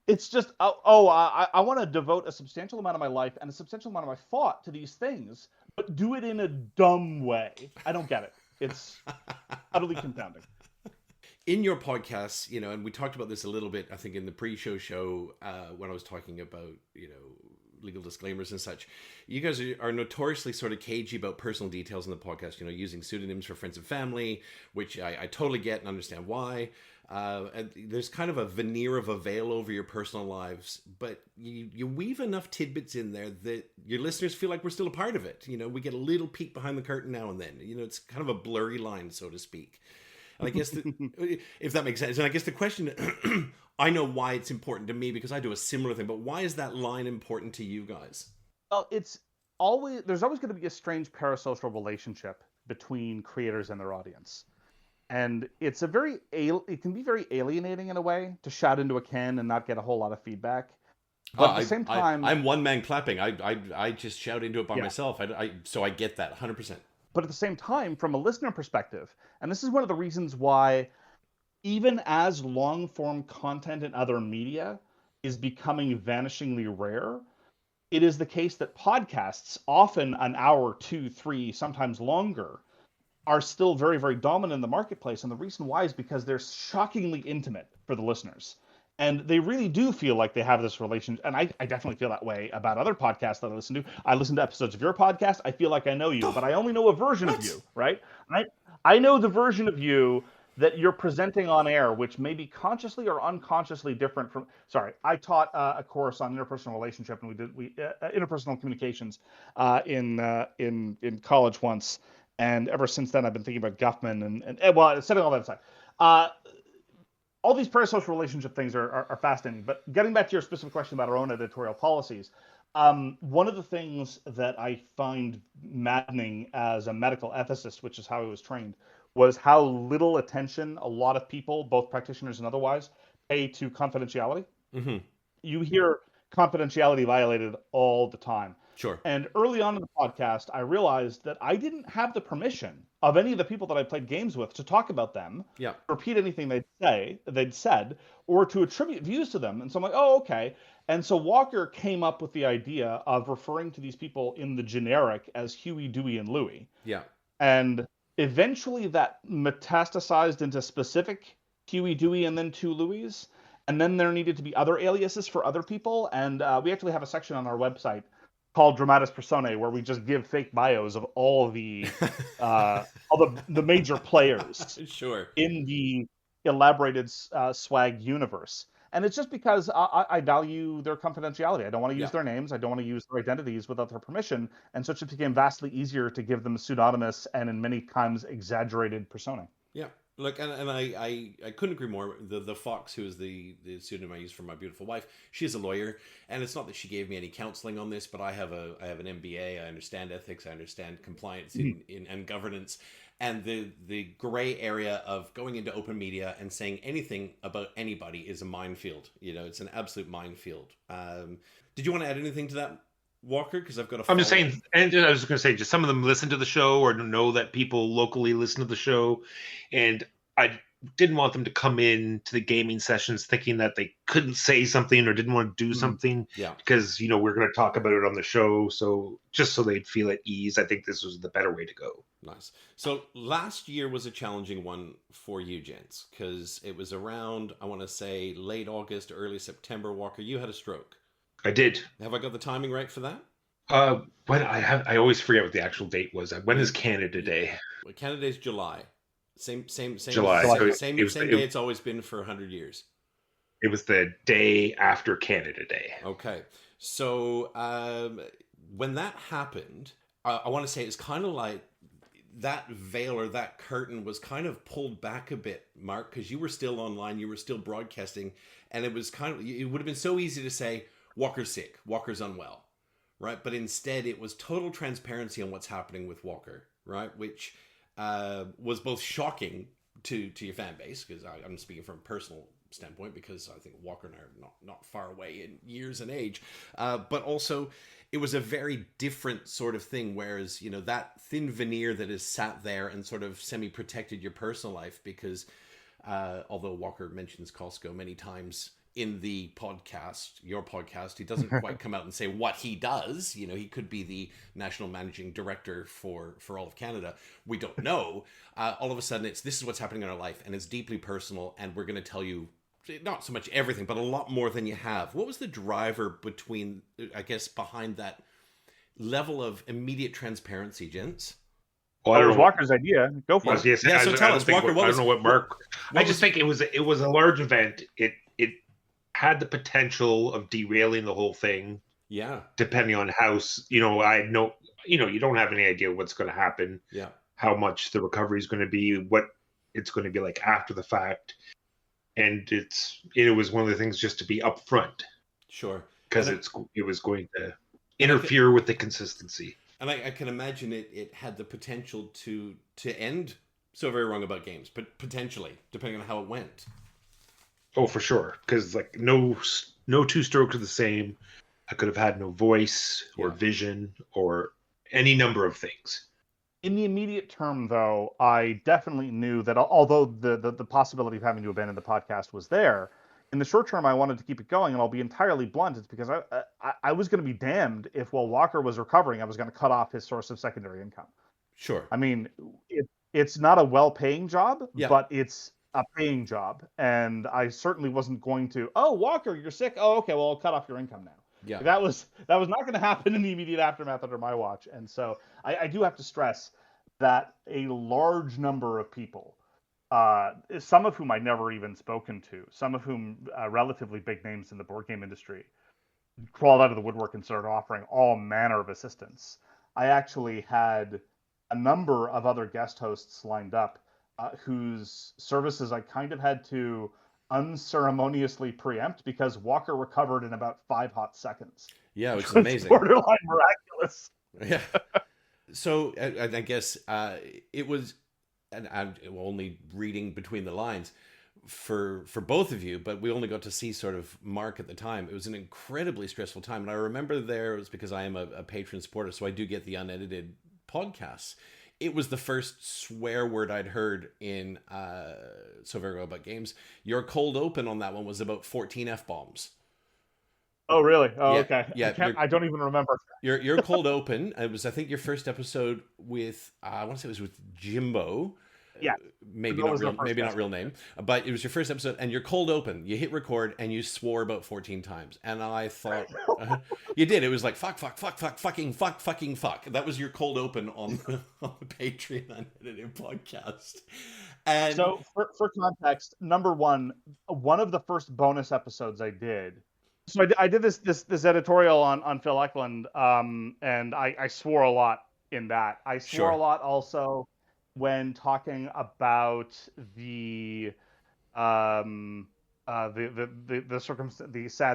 It's just, I want to devote a substantial amount of my life and a substantial amount of my thought to these things, but do it in a dumb way. I don't get it. It's utterly confounding. In your podcasts, you know, and we talked about this a little bit, I think, in the pre-show when I was talking about, you know, legal disclaimers and such. You guys are notoriously sort of cagey about personal details in the podcast, you know, using pseudonyms for friends and family, which I totally get and understand why. And there's kind of a veneer of a veil over your personal lives, but you weave enough tidbits in there that your listeners feel like we're still a part of it. You know, we get a little peek behind the curtain now and then. You know, it's kind of a blurry line, so to speak. And I guess if that makes sense. And I guess the question, I know why it's important to me because I do a similar thing, but why is that line important to you guys? Well, there's always going to be a strange parasocial relationship between creators and their audience. And it can be very alienating in a way to shout into a can and not get a whole lot of feedback. But at the same time, I'm one man clapping. I just shout into it by myself. So I get that 100%. But at the same time, from a listener perspective, and this is one of the reasons why, even as long-form content in other media is becoming vanishingly rare, it is the case that podcasts, often an hour, 2, 3, sometimes longer, are still very, very dominant in the marketplace. And the reason why is because they're shockingly intimate for the listeners. And they really do feel like they have this relationship. And I definitely feel that way about other podcasts that I listen to. I listen to episodes of your podcast. I feel like I know you, but I only know a version of you, right? I know the version of you that you're presenting on air, which may be consciously or unconsciously different from. Sorry, I taught a course on interpersonal relationship, and we interpersonal communications in college once. And ever since then, I've been thinking about Guffman and well, setting all that aside. All these parasocial relationship things are fascinating. But getting back to your specific question about our own editorial policies, one of the things that I find maddening as a medical ethicist, which is how I was trained, was how little attention a lot of people, both practitioners and otherwise, pay to confidentiality. Mm-hmm. You hear confidentiality violated all the time. Sure. And early on in the podcast, I realized that I didn't have the permission of any of the people that I played games with to talk about them, repeat anything they'd said, or to attribute views to them. And so I'm like, oh, okay. And so Walker came up with the idea of referring to these people in the generic as Huey, Dewey, and Louie. Yeah. And eventually that metastasized into specific Huey, Dewey, and then 2 Louies. And then there needed to be other aliases for other people. And we actually have a section on our website called Dramatis Personae, where we just give fake bios of all the major players sure. in the elaborated SWAG universe. And it's just because I value their confidentiality. I don't want to use their names. I don't want to use their identities without their permission. And so it just became vastly easier to give them pseudonymous and in many times exaggerated personae. Yeah. Look, and I couldn't agree more. The Fox, who is the pseudonym I use for my beautiful wife, she's a lawyer, and it's not that she gave me any counseling on this, but I have an MBA. I understand ethics. I understand compliance and governance, and the gray area of going into open media and saying anything about anybody is a minefield. You know, it's an absolute minefield. Did you want to add anything to that, Walker? Because I've got a. I'm just saying, and I was going to say, just some of them listen to the show or know that people locally listen to the show, and I didn't want them to come in to the gaming sessions thinking that they couldn't say something or didn't want to do something, because we're going to talk about it on the show. So just so they'd feel at ease, I think this was the better way to go. Nice. So last year was a challenging one for you, gents, because it was around, I want to say, late August, early September. Walker, you had a stroke. I did. Have I got the timing right for that? When I always forget what the actual date was. When is Canada Day? Well, Canada Day's July. Same July. Same day it's always been for 100 years. It was the day after Canada Day. Okay. So when that happened, I want to say it's kind of like that veil or that curtain was kind of pulled back a bit, Mark, because you were still online, you were still broadcasting, and it was it would have been so easy to say, Walker's sick, Walker's unwell, right? But instead it was total transparency on what's happening with Walker, right? Which was both shocking to your fan base, because I'm speaking from a personal standpoint, because I think Walker and I are not far away in years and age, but also it was a very different sort of thing, whereas that thin veneer that is sat there and sort of semi-protected your personal life, because although Walker mentions Costco many times in the podcast, your podcast. He doesn't quite come out and say what he does. You know, he could be the national managing director for all of Canada. We don't know. All of a sudden, this is what's happening in our life, and it's deeply personal, and we're going to tell you not so much everything, but a lot more than you have. What was the driver behind that level of immediate transparency, gents? Well, it was Walker's idea. Go for it. Yes, yeah, so tell us, Walker. I don't know what Mark. I just think it was a large event. It had the potential of derailing the whole thing. Yeah. Depending on how, you know, you don't have any idea what's going to happen. Yeah. How much the recovery is going to be, what it's going to be like after the fact, and it was one of the things just to be upfront. Sure. Because it was going to interfere with the consistency. And I can imagine it had the potential to end So Very Wrong About Games, but potentially, depending on how it went. Oh, for sure. Because like no two strokes are the same. I could have had no voice or vision or any number of things. In the immediate term, though, I definitely knew that although the possibility of having to abandon the podcast was there, in the short term, I wanted to keep it going, and I'll be entirely blunt. It's because I was going to be damned if while Walker was recovering, I was going to cut off his source of secondary income. Sure. I mean, it's not a well-paying job, but it's a paying job, and I certainly wasn't going to. Oh, Walker, you're sick. Oh, okay. Well, I'll cut off your income now. Yeah. That was not going to happen in the immediate aftermath under my watch, and so I do have to stress that a large number of people. Some of whom I'd never even spoken to, some of whom relatively big names in the board game industry, crawled out of the woodwork and started offering all manner of assistance. I actually had a number of other guest hosts lined up whose services I kind of had to unceremoniously preempt because Walker recovered in about 5 hot seconds. Yeah, which is amazing. Borderline miraculous. Yeah. So I guess it was, and I'm only reading between the lines for both of you, but we only got to see sort of Mark at the time. It was an incredibly stressful time. And I remember it was because I am a patron supporter, so I do get the unedited podcasts. It was the first swear word I'd heard in So Very Wrong About Games. Your cold open on that one was about 14 F-bombs. Oh, really? Oh, yeah, okay. Yeah, I don't even remember. Your cold open. It was, I think, your first episode with. I want to say it was with Jimbo. Yeah, maybe not real name, but it was your first episode. And your cold open. You hit record and you swore about 14 times. And I thought you did. It was like fuck, fucking fuck. That was your cold open on the Patreon unedited podcast. And so, for context, number one of the first bonus episodes I did. So I did this editorial on Phil Eklund, and I swore a lot in that. I swore a lot also when talking about the sad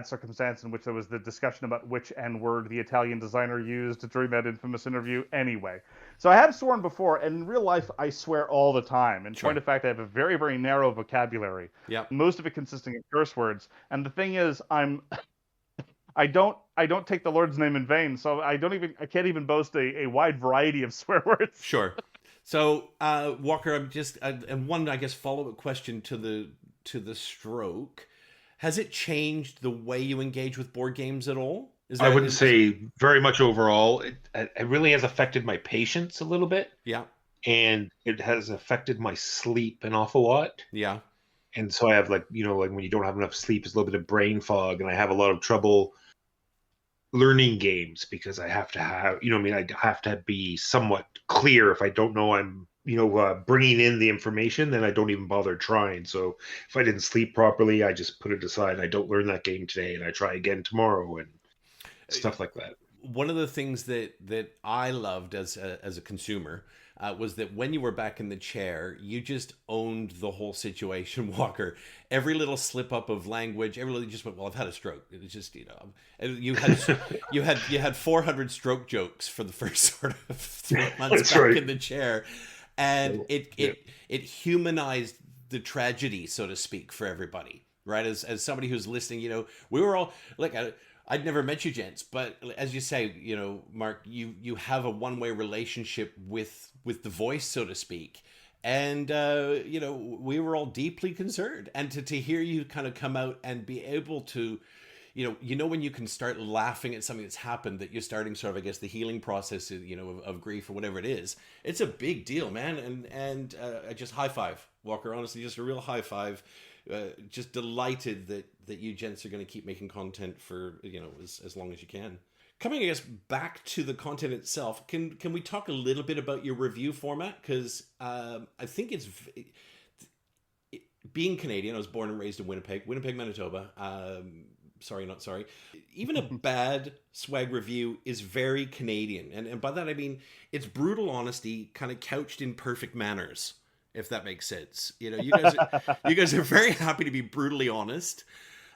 circumstance in which there was the discussion about which N-word the Italian designer used during that infamous interview. Anyway, so I have sworn before, and in real life I swear all the time. In point of fact, I have a very, very narrow vocabulary. Yeah. Most of it consisting of curse words. And the thing is, I don't take the Lord's name in vain, so I can't even boast a wide variety of swear words. Sure. So, Walker, I'm just and one, I guess, follow-up question to the stroke. Has it changed the way you engage with board games at all? I wouldn't say very much overall. It really has affected my patience a little bit. Yeah. And it has affected my sleep an awful lot. Yeah. And so I have like when you don't have enough sleep, it's a little bit of brain fog, and I have a lot of trouble learning games because I have to have, I have to be somewhat clear. If I don't know I'm, bringing in the information, then I don't even bother trying. So if I didn't sleep properly, I just put it aside. I don't learn that game today, and I try again tomorrow and stuff like that. One of the things that I loved as a consumer was that when you were back in the chair, you just owned the whole situation, Walker. Every little slip up of language, you just went, well, I've had a stroke. It was just, you had 400 stroke jokes for the first sort of 3 months back in the chair. And it humanized the tragedy, so to speak, for everybody, right? As somebody who's listening, we were all like, I'd never met you, gents, but as you say, Mark, you have a one-way relationship with the voice, so to speak, And we were all deeply concerned, and to hear you kind of come out and be able to, when you can start laughing at something that's happened, that you're starting sort of, I guess, the healing process, of grief or whatever it is. It's a big deal, man. And just high five, Walker. Honestly, just a real high five. Just delighted that you gents are going to keep making content for as long as you can. Coming, I guess, back to the content itself, can we talk a little bit about your review format? Because I think being Canadian, I was born and raised in Winnipeg, Manitoba. Sorry, not sorry. Even a bad swag review is very Canadian. And by that, I mean, it's brutal honesty kind of couched in perfect manners, if that makes sense. You guys are very happy to be brutally honest.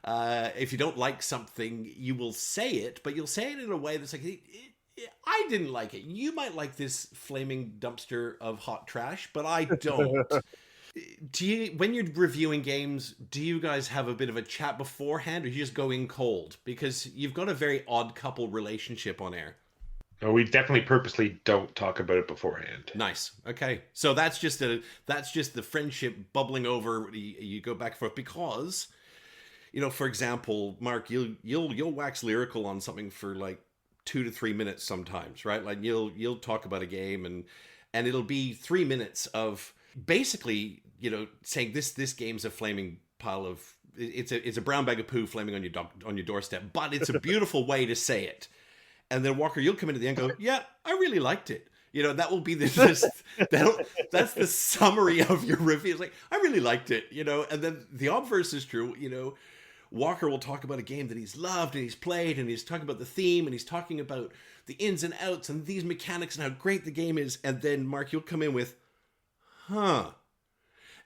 If you don't like something, you will say it, but you'll say it in a way that's like, I didn't like it. You might like this flaming dumpster of hot trash, but I don't. When you're reviewing games, do you guys have a bit of a chat beforehand, or you just go in cold? Because you've got a very odd couple relationship on air. No, we definitely purposely don't talk about it beforehand. Nice. Okay. So that's just the friendship bubbling over. You go back and forth because, for example, Mark, you'll wax lyrical on something for like 2 to 3 minutes sometimes, right? Like you'll talk about a game and it'll be 3 minutes of basically, saying this game's a flaming pile of it's a brown bag of poo flaming on your doorstep, but it's a beautiful way to say it. And then Walker, you'll come into the end and go, yeah, I really liked it. That will be that's the summary of your review. It's like, I really liked it, and then the obverse is true. Walker will talk about a game that he's loved and he's played, and he's talking about the theme and he's talking about the ins and outs and these mechanics and how great the game is. And then Mark, you'll come in with, huh.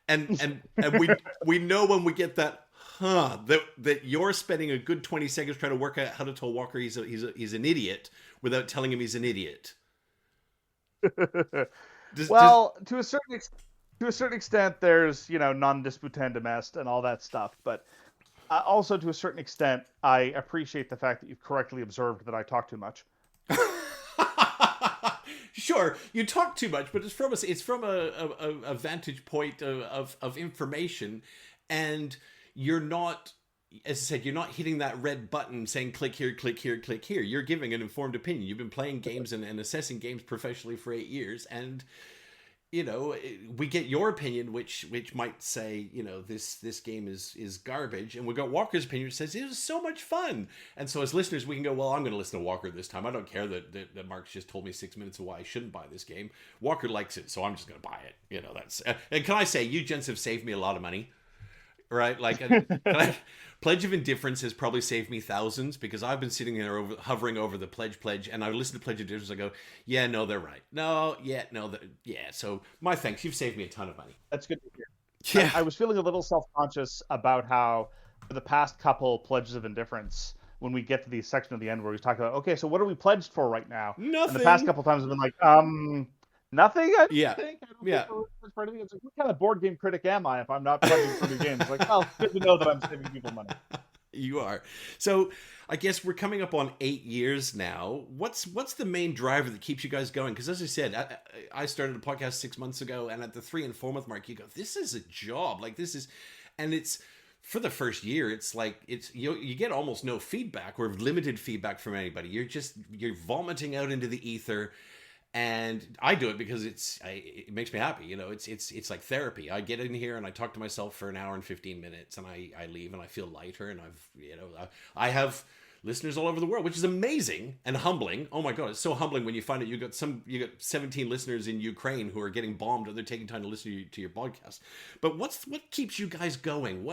And we know when we get that, that you're spending a good 20 seconds trying to work out how to tell Walker he's an idiot without telling him he's an idiot. To a certain extent, there's non disputandum est and all that stuff, but also to a certain extent, I appreciate the fact that you've correctly observed that I talk too much. Sure, you talk too much, but it's from a vantage point of information, and you're not, as I said, you're not hitting that red button saying click here, click here, click here. You're giving an informed opinion. You've been playing games and assessing games professionally for 8 years, and we get your opinion, which might say, this game is garbage, and we got Walker's opinion, which says it was so much fun. And so as listeners, we can go, well, I'm going to listen to Walker this time. I don't care that Mark's just told me 6 minutes of why I shouldn't buy this game. Walker likes it, so I'm just going to buy it. That's and can I say, you gents have saved me a lot of money, right? Like, Pledge of Indifference has probably saved me thousands, because I've been sitting there hovering over the pledge, and I listen to Pledge of Indifference, I go, yeah, no, they're right. No, yeah, no, yeah. So my thanks, you've saved me a ton of money. That's good to hear. Yeah. I was feeling a little self-conscious about how for the past couple Pledges of Indifference, when we get to the section at the end where we talk about, okay, so what are we pledged for right now? Nothing. And the past couple times I've been like, nothing, I think. I don't yeah. think for anything. It's like, what kind of board game critic am I if I'm not pledging for new games? Like, well, good to know that I'm saving people money. You are. So I guess we're coming up on 8 years now. What's the main driver that keeps you guys going? Because as I said, I started a podcast 6 months ago, and at the 3 and 4 month mark, you go, this is a job. Like, this is, and it's, for the first year, it's like, you get almost no feedback or limited feedback from anybody. You're vomiting out into the ether. And I do it because it makes me happy. It's like therapy. I get in here and I talk to myself for an hour and 15 minutes, and I leave and I feel lighter, and I have listeners all over the world, which is amazing and humbling. Oh my God, it's so humbling when you find out you got 17 listeners in Ukraine who are getting bombed, or they're taking time to listen to your podcast. But what keeps you guys going?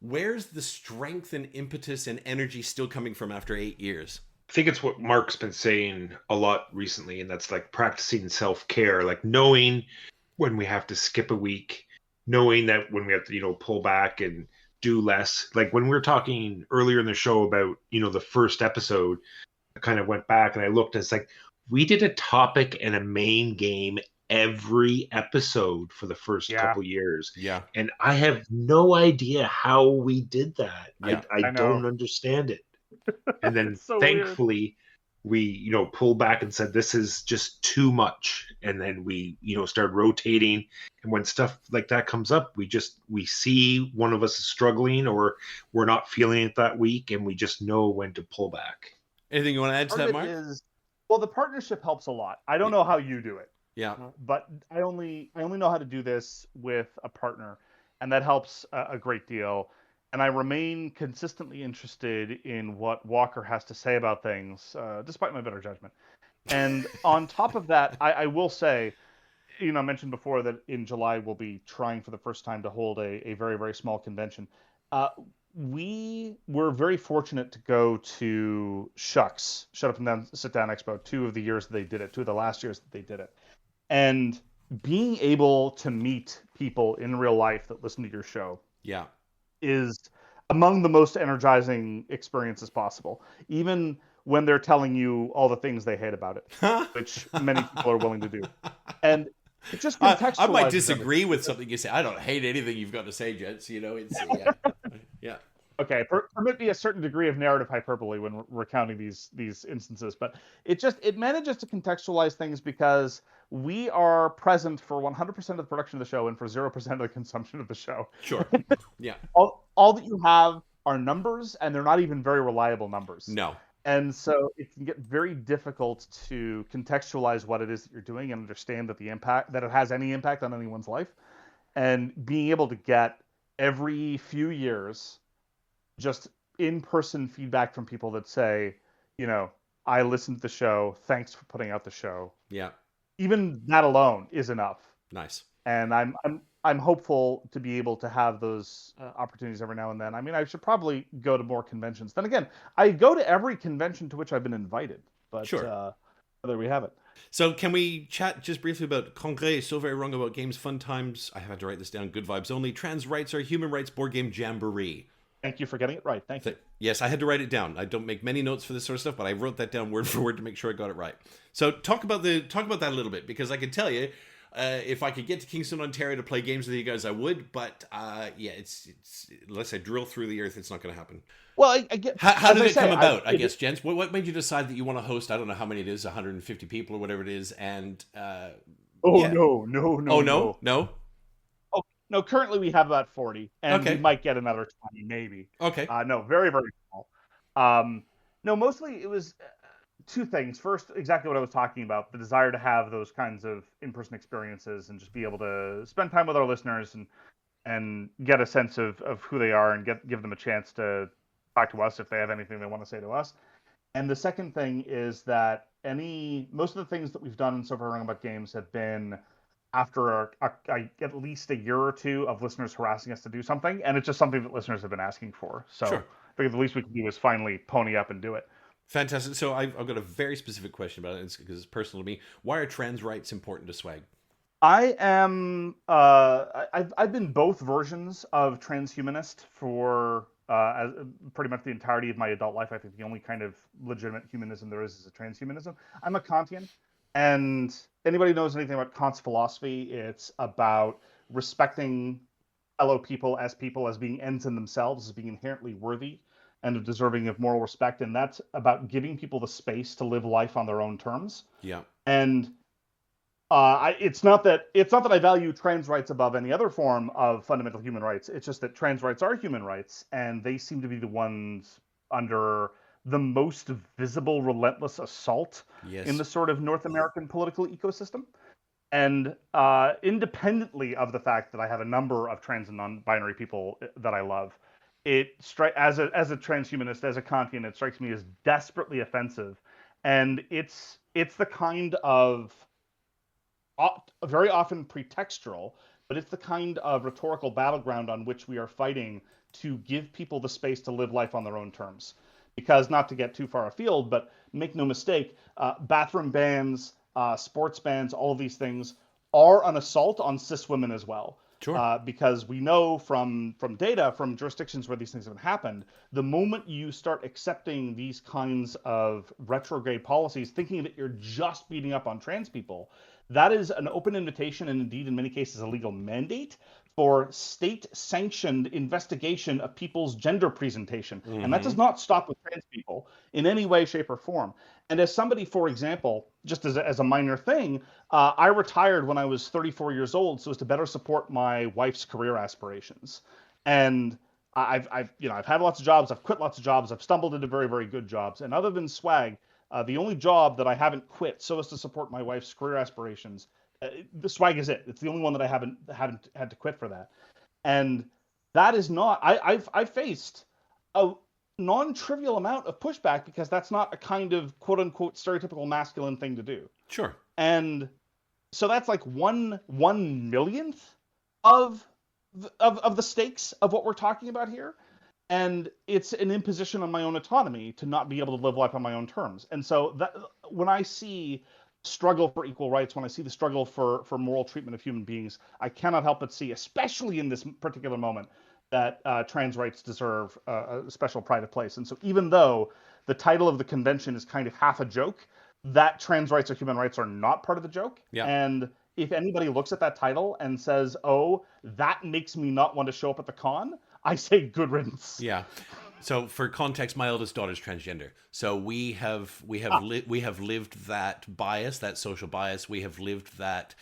Where's the strength and impetus and energy still coming from after 8 years? I think it's what Mark's been saying a lot recently, and that's like practicing self-care, like knowing when we have to skip a week, knowing that when we have to, pull back and do less. Like when we were talking earlier in the show about, the first episode, I kind of went back and I looked, and it's like, we did a topic and a main game every episode for the first couple years. Yeah. And I have no idea how we did that. Yeah, I don't understand it. And then so thankfully, we pulled back and said this is just too much, and then we started rotating. And when stuff like that comes up, we see one of us is struggling or we're not feeling it that week, and we just know when to pull back. Anything you want to add to that, Mark? Well, the partnership helps a lot. I don't know how you do it. Yeah. But I only know how to do this with a partner, and that helps a great deal. And I remain consistently interested in what Walker has to say about things, despite my better judgment. And on top of that, I will say, I mentioned before that in July we'll be trying for the first time to hold a very, very small convention. We were very fortunate to go to Shucks, Shut Up and Down, Sit Down Expo, 2 of the years that they did it, 2 of the last years that they did it. And being able to meet people in real life that listen to your show is among the most energizing experiences possible, even when they're telling you all the things they hate about it, which many people are willing to do. And it just contextualizes I might disagree with something you say. I don't hate anything you've got to say, gents. It's yeah. Okay, permit me a certain degree of narrative hyperbole when recounting these instances, but it manages to contextualize things because we are present for 100% of the production of the show and for 0% of the consumption of the show. Sure. Yeah. all that you have are numbers, and they're not even very reliable numbers. No. And so it can get very difficult to contextualize what it is that you're doing and understand that that it has any impact on anyone's life. And being able to get every few years just in-person feedback from people that say, I listened to the show. Thanks for putting out the show. Yeah. Even that alone is enough. Nice. And I'm hopeful to be able to have those opportunities every now and then. I mean, I should probably go to more conventions. Then again, I go to every convention to which I've been invited. But sure. There we have it. So can we chat just briefly about Congrès, So Very Wrong About Games, Fun Times, I had to write this down, Good Vibes Only, Trans Rights Are Human Rights Board Game Jamboree. Thank you for getting it right. Thank you. Yes, I had to write it down. I don't make many notes for this sort of stuff, but I wrote that down word for word to make sure I got it right. So talk about that a little bit, because I can tell you, if I could get to Kingston, Ontario to play games with you guys, I would. But it's unless I drill through the earth, it's not going to happen. Well, I get. How did it come about? I guess, gents. What made you decide that you want to host? I don't know how many it is, 150 people or whatever it is, and. No. Oh no. No, currently we have about 40, and we might get another 20, maybe. Okay. No, very, very small. No, mostly it was 2 things. First, exactly what I was talking about, the desire to have those kinds of in-person experiences and just be able to spend time with our listeners and get a sense of who they are and give them a chance to talk to us if they have anything they want to say to us. And the second thing is that most of the things that we've done in So Far Wrong About Games have been after at least a year or 2 of listeners harassing us to do something, and it's just something that listeners have been asking for. So sure. I think the least we can do is finally pony up and do it. Fantastic. So I've got a very specific question about it, because it's personal to me. Why are trans rights important to SVWAG? I am. I've been both versions of transhumanist for pretty much the entirety of my adult life. I think the only kind of legitimate humanism there is a transhumanism. I'm a Kantian. And anybody who knows anything about Kant's philosophy, it's about respecting fellow people as being ends in themselves, as being inherently worthy and deserving of moral respect. And that's about giving people the space to live life on their own terms. Yeah. And it's not that I value trans rights above any other form of fundamental human rights. It's just that trans rights are human rights, and they seem to be the ones under the most visible, relentless assault in the sort of North American political ecosystem. And independently of the fact that I have a number of trans and non-binary people that I love, as a transhumanist, as a Kantian, it strikes me as desperately offensive. And it's the kind of very often pretextual, but it's the kind of rhetorical battleground on which we are fighting to give people the space to live life on their own terms. Because, not to get too far afield, but make no mistake, bathroom bans, sports bans, all of these things are an assault on cis women as well. Sure. Because we know from data, from jurisdictions where these things have happened, the moment you start accepting these kinds of retrograde policies, thinking that you're just beating up on trans people, That is an open invitation, and indeed, in many cases, a legal mandate for state-sanctioned investigation of people's gender presentation. And that does not stop with trans people in any way, shape, or form. And as somebody, for example, just as a minor thing, I retired when I was 34 years old so as to better support my wife's career aspirations. And I've had lots of jobs, I've quit lots of jobs, I've stumbled into very, very good jobs. And other than SWAG, the only job that I haven't quit so as to support my wife's career aspirations, the SWAG is it. It's the only one that I haven't had to quit for that. And that is not. I've faced a non-trivial amount of pushback because that's not a kind of quote unquote stereotypical masculine thing to do. Sure. And so that's like one millionth of the stakes of what we're talking about here. And it's an imposition on my own autonomy to not be able to live life on my own terms. And so that, when I see struggle for equal rights, when I see the struggle for moral treatment of human beings, I cannot help but see, especially in this particular moment, that trans rights deserve a special pride of place. And so even though the title of the convention is kind of half a joke, that trans rights or human rights are not part of the joke. Yeah. And if anybody looks at that title and says, oh, that makes me not want to show up at the con, I say good riddance. Yeah. So for context, my eldest daughter's transgender. So we have lived that bias, that social bias. We have lived that.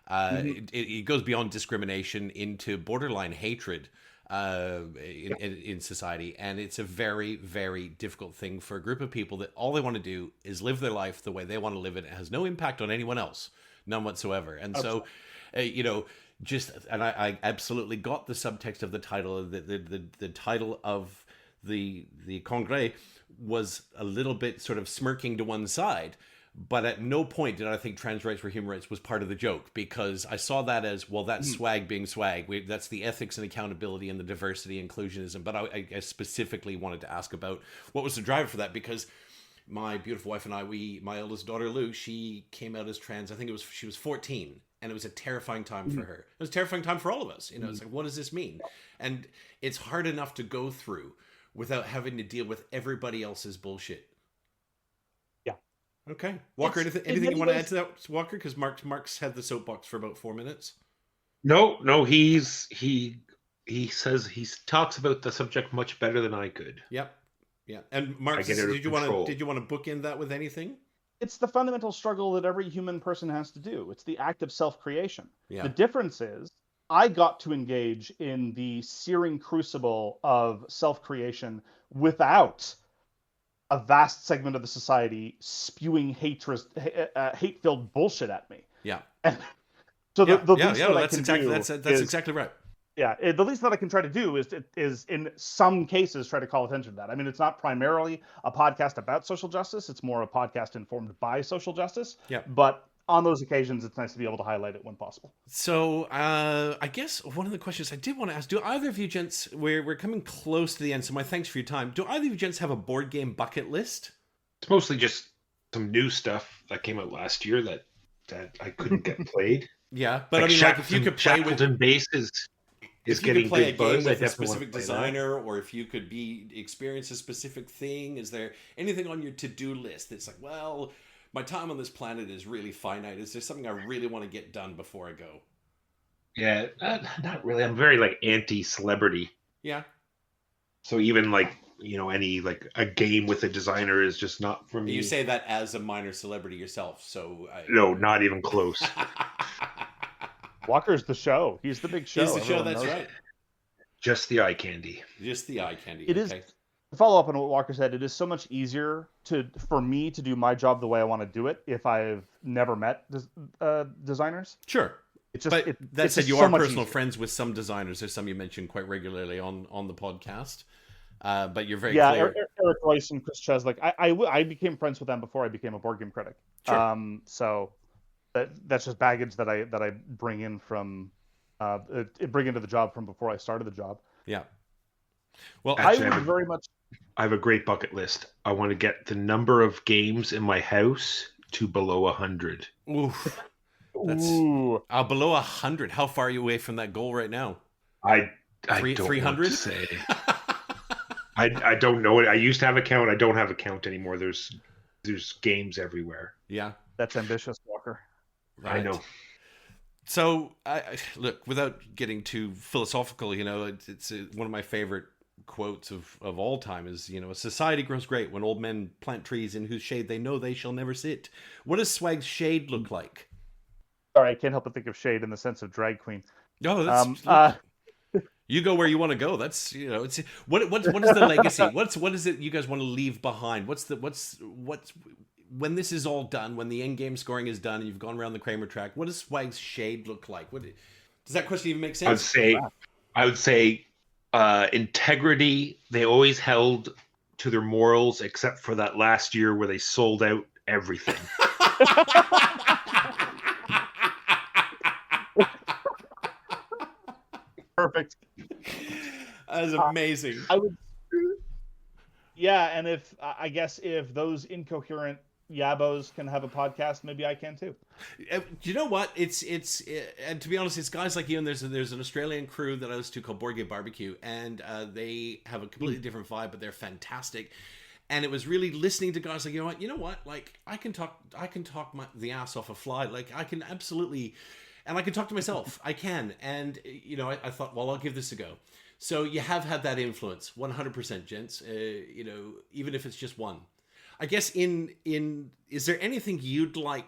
It goes beyond discrimination into borderline hatred in society, and it's a very, very difficult thing for a group of people that all they want to do is live their life the way they want to live it. It has no impact on anyone else, none whatsoever. And so, I absolutely got the subtext of the title. The title of the Congrès was a little bit sort of smirking to one side, but at no point did I think trans rights or human rights was part of the joke, because I saw that as, well, that's swag being swag. That's the ethics and accountability and the diversity and inclusionism. But I specifically wanted to ask about what was the driver for that, because my beautiful wife and I, my eldest daughter Lou, she came out as trans. I think she was 14. And it was a terrifying time for her. It was a terrifying time for all of us. It's like, what does this mean? And it's hard enough to go through without having to deal with everybody else's bullshit. Yeah. Okay. Walker, anything you want to add to that, Walker? Because Mark's had the soapbox for about 4 minutes. No, he says he talks about the subject much better than I could. Yep. Yeah. And Mark, did you want to bookend that with anything? It's the fundamental struggle that every human person has to do. It's the act of self-creation. Yeah. The difference is I got to engage in the searing crucible of self-creation without a vast segment of the society spewing hate-filled bullshit at me. Yeah. And so the least that I can do that's exactly right. Yeah, the least that I can try to do is in some cases try to call attention to that. I mean, it's not primarily a podcast about social justice. It's more a podcast informed by social justice. Yeah. But on those occasions, it's nice to be able to highlight it when possible. So I guess one of the questions I did want to ask, do either of you gents, we're coming close to the end, so my thanks for your time. Do either of you gents have a board game bucket list? It's mostly just some new stuff that came out last year that I couldn't get played. Yeah, but I mean, like, if you could play with bases. If you could play a game with a specific designer, or if you could experience a specific thing, is there anything on your to-do list that's like, well, my time on this planet is really finite. Is there something I really want to get done before I go? Yeah, not really. I'm very anti-celebrity. Yeah. So even any a game with a designer is just not for me. You say that as a minor celebrity yourself, so no, not even close. Walker's the show. He's the big show. He's the show, that's right. Just the eye candy. Just the eye candy. It is. To follow up on what Walker said, it is so much easier for me to do my job the way I want to do it if I've never met designers. Sure. It's just, but that said, you are personal friends with some designers. There's some you mentioned quite regularly on the podcast. But you're very clear. Eric Royce and Chris Cheslick. I became friends with them before I became a board game critic. Sure. So that's just baggage that I bring in from bring into the job from before I started the job. Yeah. Well, actually, I have a great bucket list. I want to get the number of games in my house to below 100. Oof. That's below 100. How far are you away from that goal right now? I don't 300? say. I don't know it. I used to have a count. I don't have a count anymore. There's games everywhere. Yeah. That's ambitious, Walker. I know. So, look, without getting too philosophical, it's one of my favorite quotes of all time is, a society grows great when old men plant trees in whose shade they know they shall never sit. What does Swag's shade look like? Sorry, I can't help but think of shade in the sense of drag queen. Oh, that's you go where you want to go. That's it's what is the legacy? What is it you guys want to leave behind? What's when this is all done, when the end game scoring is done, and you've gone around the Kramer track? What does Swag's shade look like? Does that question even make sense? I would say integrity. They always held to their morals, except for that last year where they sold out everything. Perfect. That is amazing. I would. Yeah, and if those incoherent yabos can have a podcast, maybe I can too. You know what? It's and to be honest, it's guys like you, and there's an Australian crew that I listen to called Board Game Barbecue, and they have a completely different vibe, but they're fantastic. And it was really listening to guys like, you know what? Like I can talk the ass off a fly. Like I can absolutely. And I can talk to myself. I can. And, I thought, well, I'll give this a go. So you have had that influence, 100%, gents. Even if it's just one. I guess is there anything you'd like,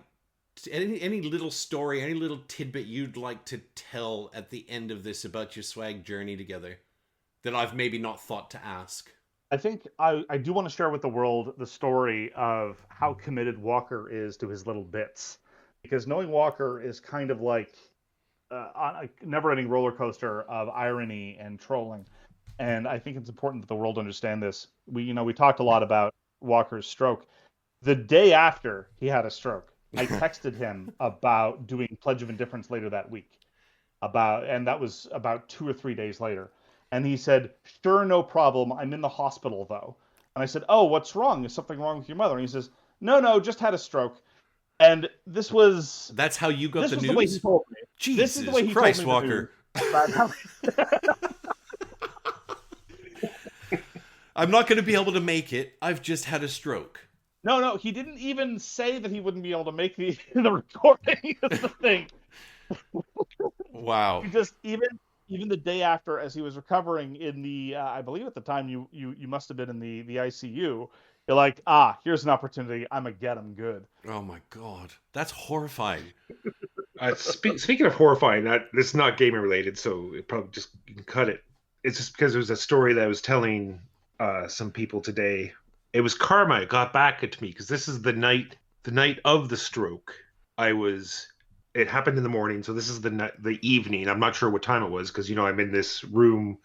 any little story, any little tidbit you'd like to tell at the end of this about your Swag journey together that I've maybe not thought to ask? I think I do want to share with the world the story of how committed Walker is to his little bits. Because knowing Walker is kind of like on a never-ending roller coaster of irony and trolling, and I think it's important that the world understand this. We talked a lot about Walker's stroke. The day after he had a stroke, I texted him about doing Pledge of Indifference later that week, and that was about 2 or 3 days later, and he said, "Sure, no problem. I'm in the hospital though." And I said, "Oh, what's wrong? Is something wrong with your mother?" And he says, "No, just had a stroke." And that's how you got the news? The way he told me. Jesus this is the way he Christ, told me Walker. I'm not going to be able to make it. I've just had a stroke. No, he didn't even say that he wouldn't be able to make the recording of the thing. Wow. He just even the day after, as he was recovering in the, I believe at the time you must have been in the ICU. You're like, here's an opportunity. I'm going to get him good. Oh, my God. That's horrifying. Speaking of horrifying, this is not gaming related, so it probably just you can cut it. It's just because it was a story that I was telling some people today. It was karma. It got back at me because this is the night of the stroke. It happened in the morning, so this is the evening. I'm not sure what time it was because, I'm in this room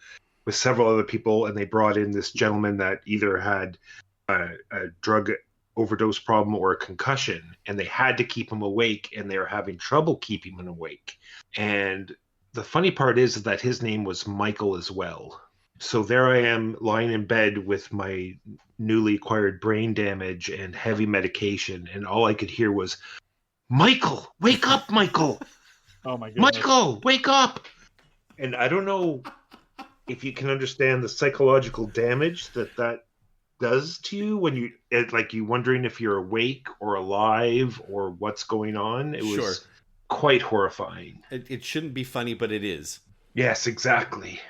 with several other people, and they brought in this gentleman that either had a drug overdose problem or a concussion, and they had to keep him awake, and they were having trouble keeping him awake. And the funny part is that his name was Michael as well. So there I am lying in bed with my newly acquired brain damage and heavy medication, and all I could hear was, "Michael, wake up, Michael." Oh my goodness. "Michael, wake up." And I don't know if you can understand the psychological damage that does to you when you wondering if you're awake or alive or what's going on. It was quite horrifying. It shouldn't be funny, but it is. Yes, exactly.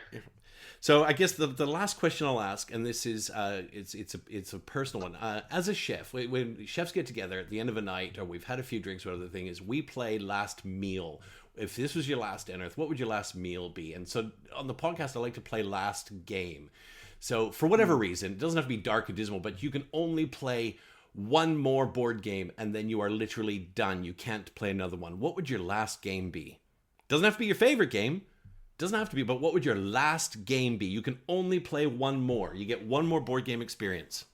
So I guess the last question I'll ask, and this is it's a personal one. As a chef, when chefs get together at the end of a night, or we've had a few drinks, whatever the thing is, we play last meal. If this was your last dinner, what would your last meal be? And so on the podcast, I like to play last game. So for whatever reason, it doesn't have to be dark and dismal, but you can only play one more board game, and then you are literally done. You can't play another one. What would your last game be? Doesn't have to be your favorite game. Doesn't have to be, but what would your last game be? You can only play one more. You get one more board game experience.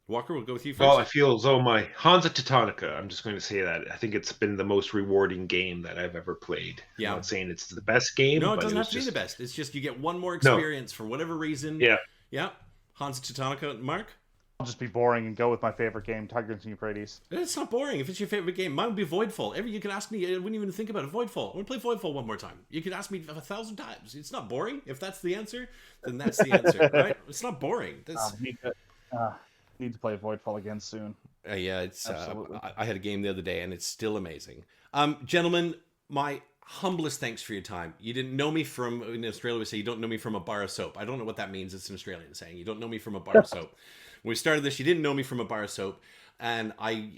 Walker, we'll go with you first. Well, I feel as though my Hansa Teutonica, I'm just going to say that. I think it's been the most rewarding game that I've ever played. Yeah. I'm not saying it's the best game. No, it but doesn't have to be the best. It's just you get one more experience for whatever reason. Yeah. Yeah. Hansa Teutonica. Mark? I'll just be boring and go with my favorite game, Tigers and Euphrates. It's not boring. If it's your favorite game, mine would be Voidfall. You can ask me, I wouldn't even think about it. Voidfall. I want to play Voidfall one more time. You could ask me 1,000 times. It's not boring. If that's the answer, then that's the answer, right? It's not boring. Need to play Voidfall again soon. Yeah, it's. Absolutely. I had a game the other day, and it's still amazing. Gentlemen, my humblest thanks for your time. You didn't know me from, in Australia we say you don't know me from a bar of soap. I don't know what that means. It's an Australian saying. You don't know me from a bar of soap. When we started this, you didn't know me from a bar of soap, and I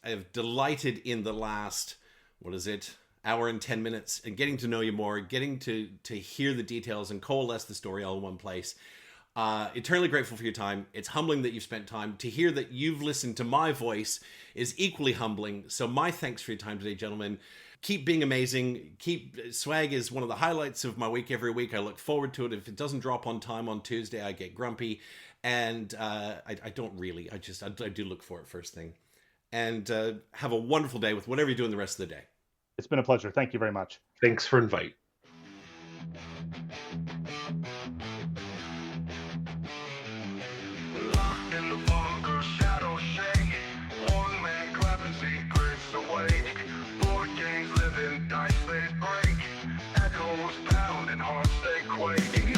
have delighted in the last, what is it, hour and 10 minutes, and getting to know you more, getting to hear the details and coalesce the story all in one place. Eternally grateful for your time. It's humbling that you've spent time. To hear that you've listened to my voice is equally humbling. So my thanks for your time today, gentlemen. Keep being amazing. Swag is one of the highlights of my week every week. I look forward to it. If it doesn't drop on time on Tuesday, I get grumpy. And I don't really. I do look for it first thing. And have a wonderful day with whatever you're doing the rest of the day. It's been a pleasure. Thank you very much. Thanks for invite. Locked in the bunker, shadows shake. One man clapping secrets away. Board games living, dice they break. Echoes pound and hearts they quake.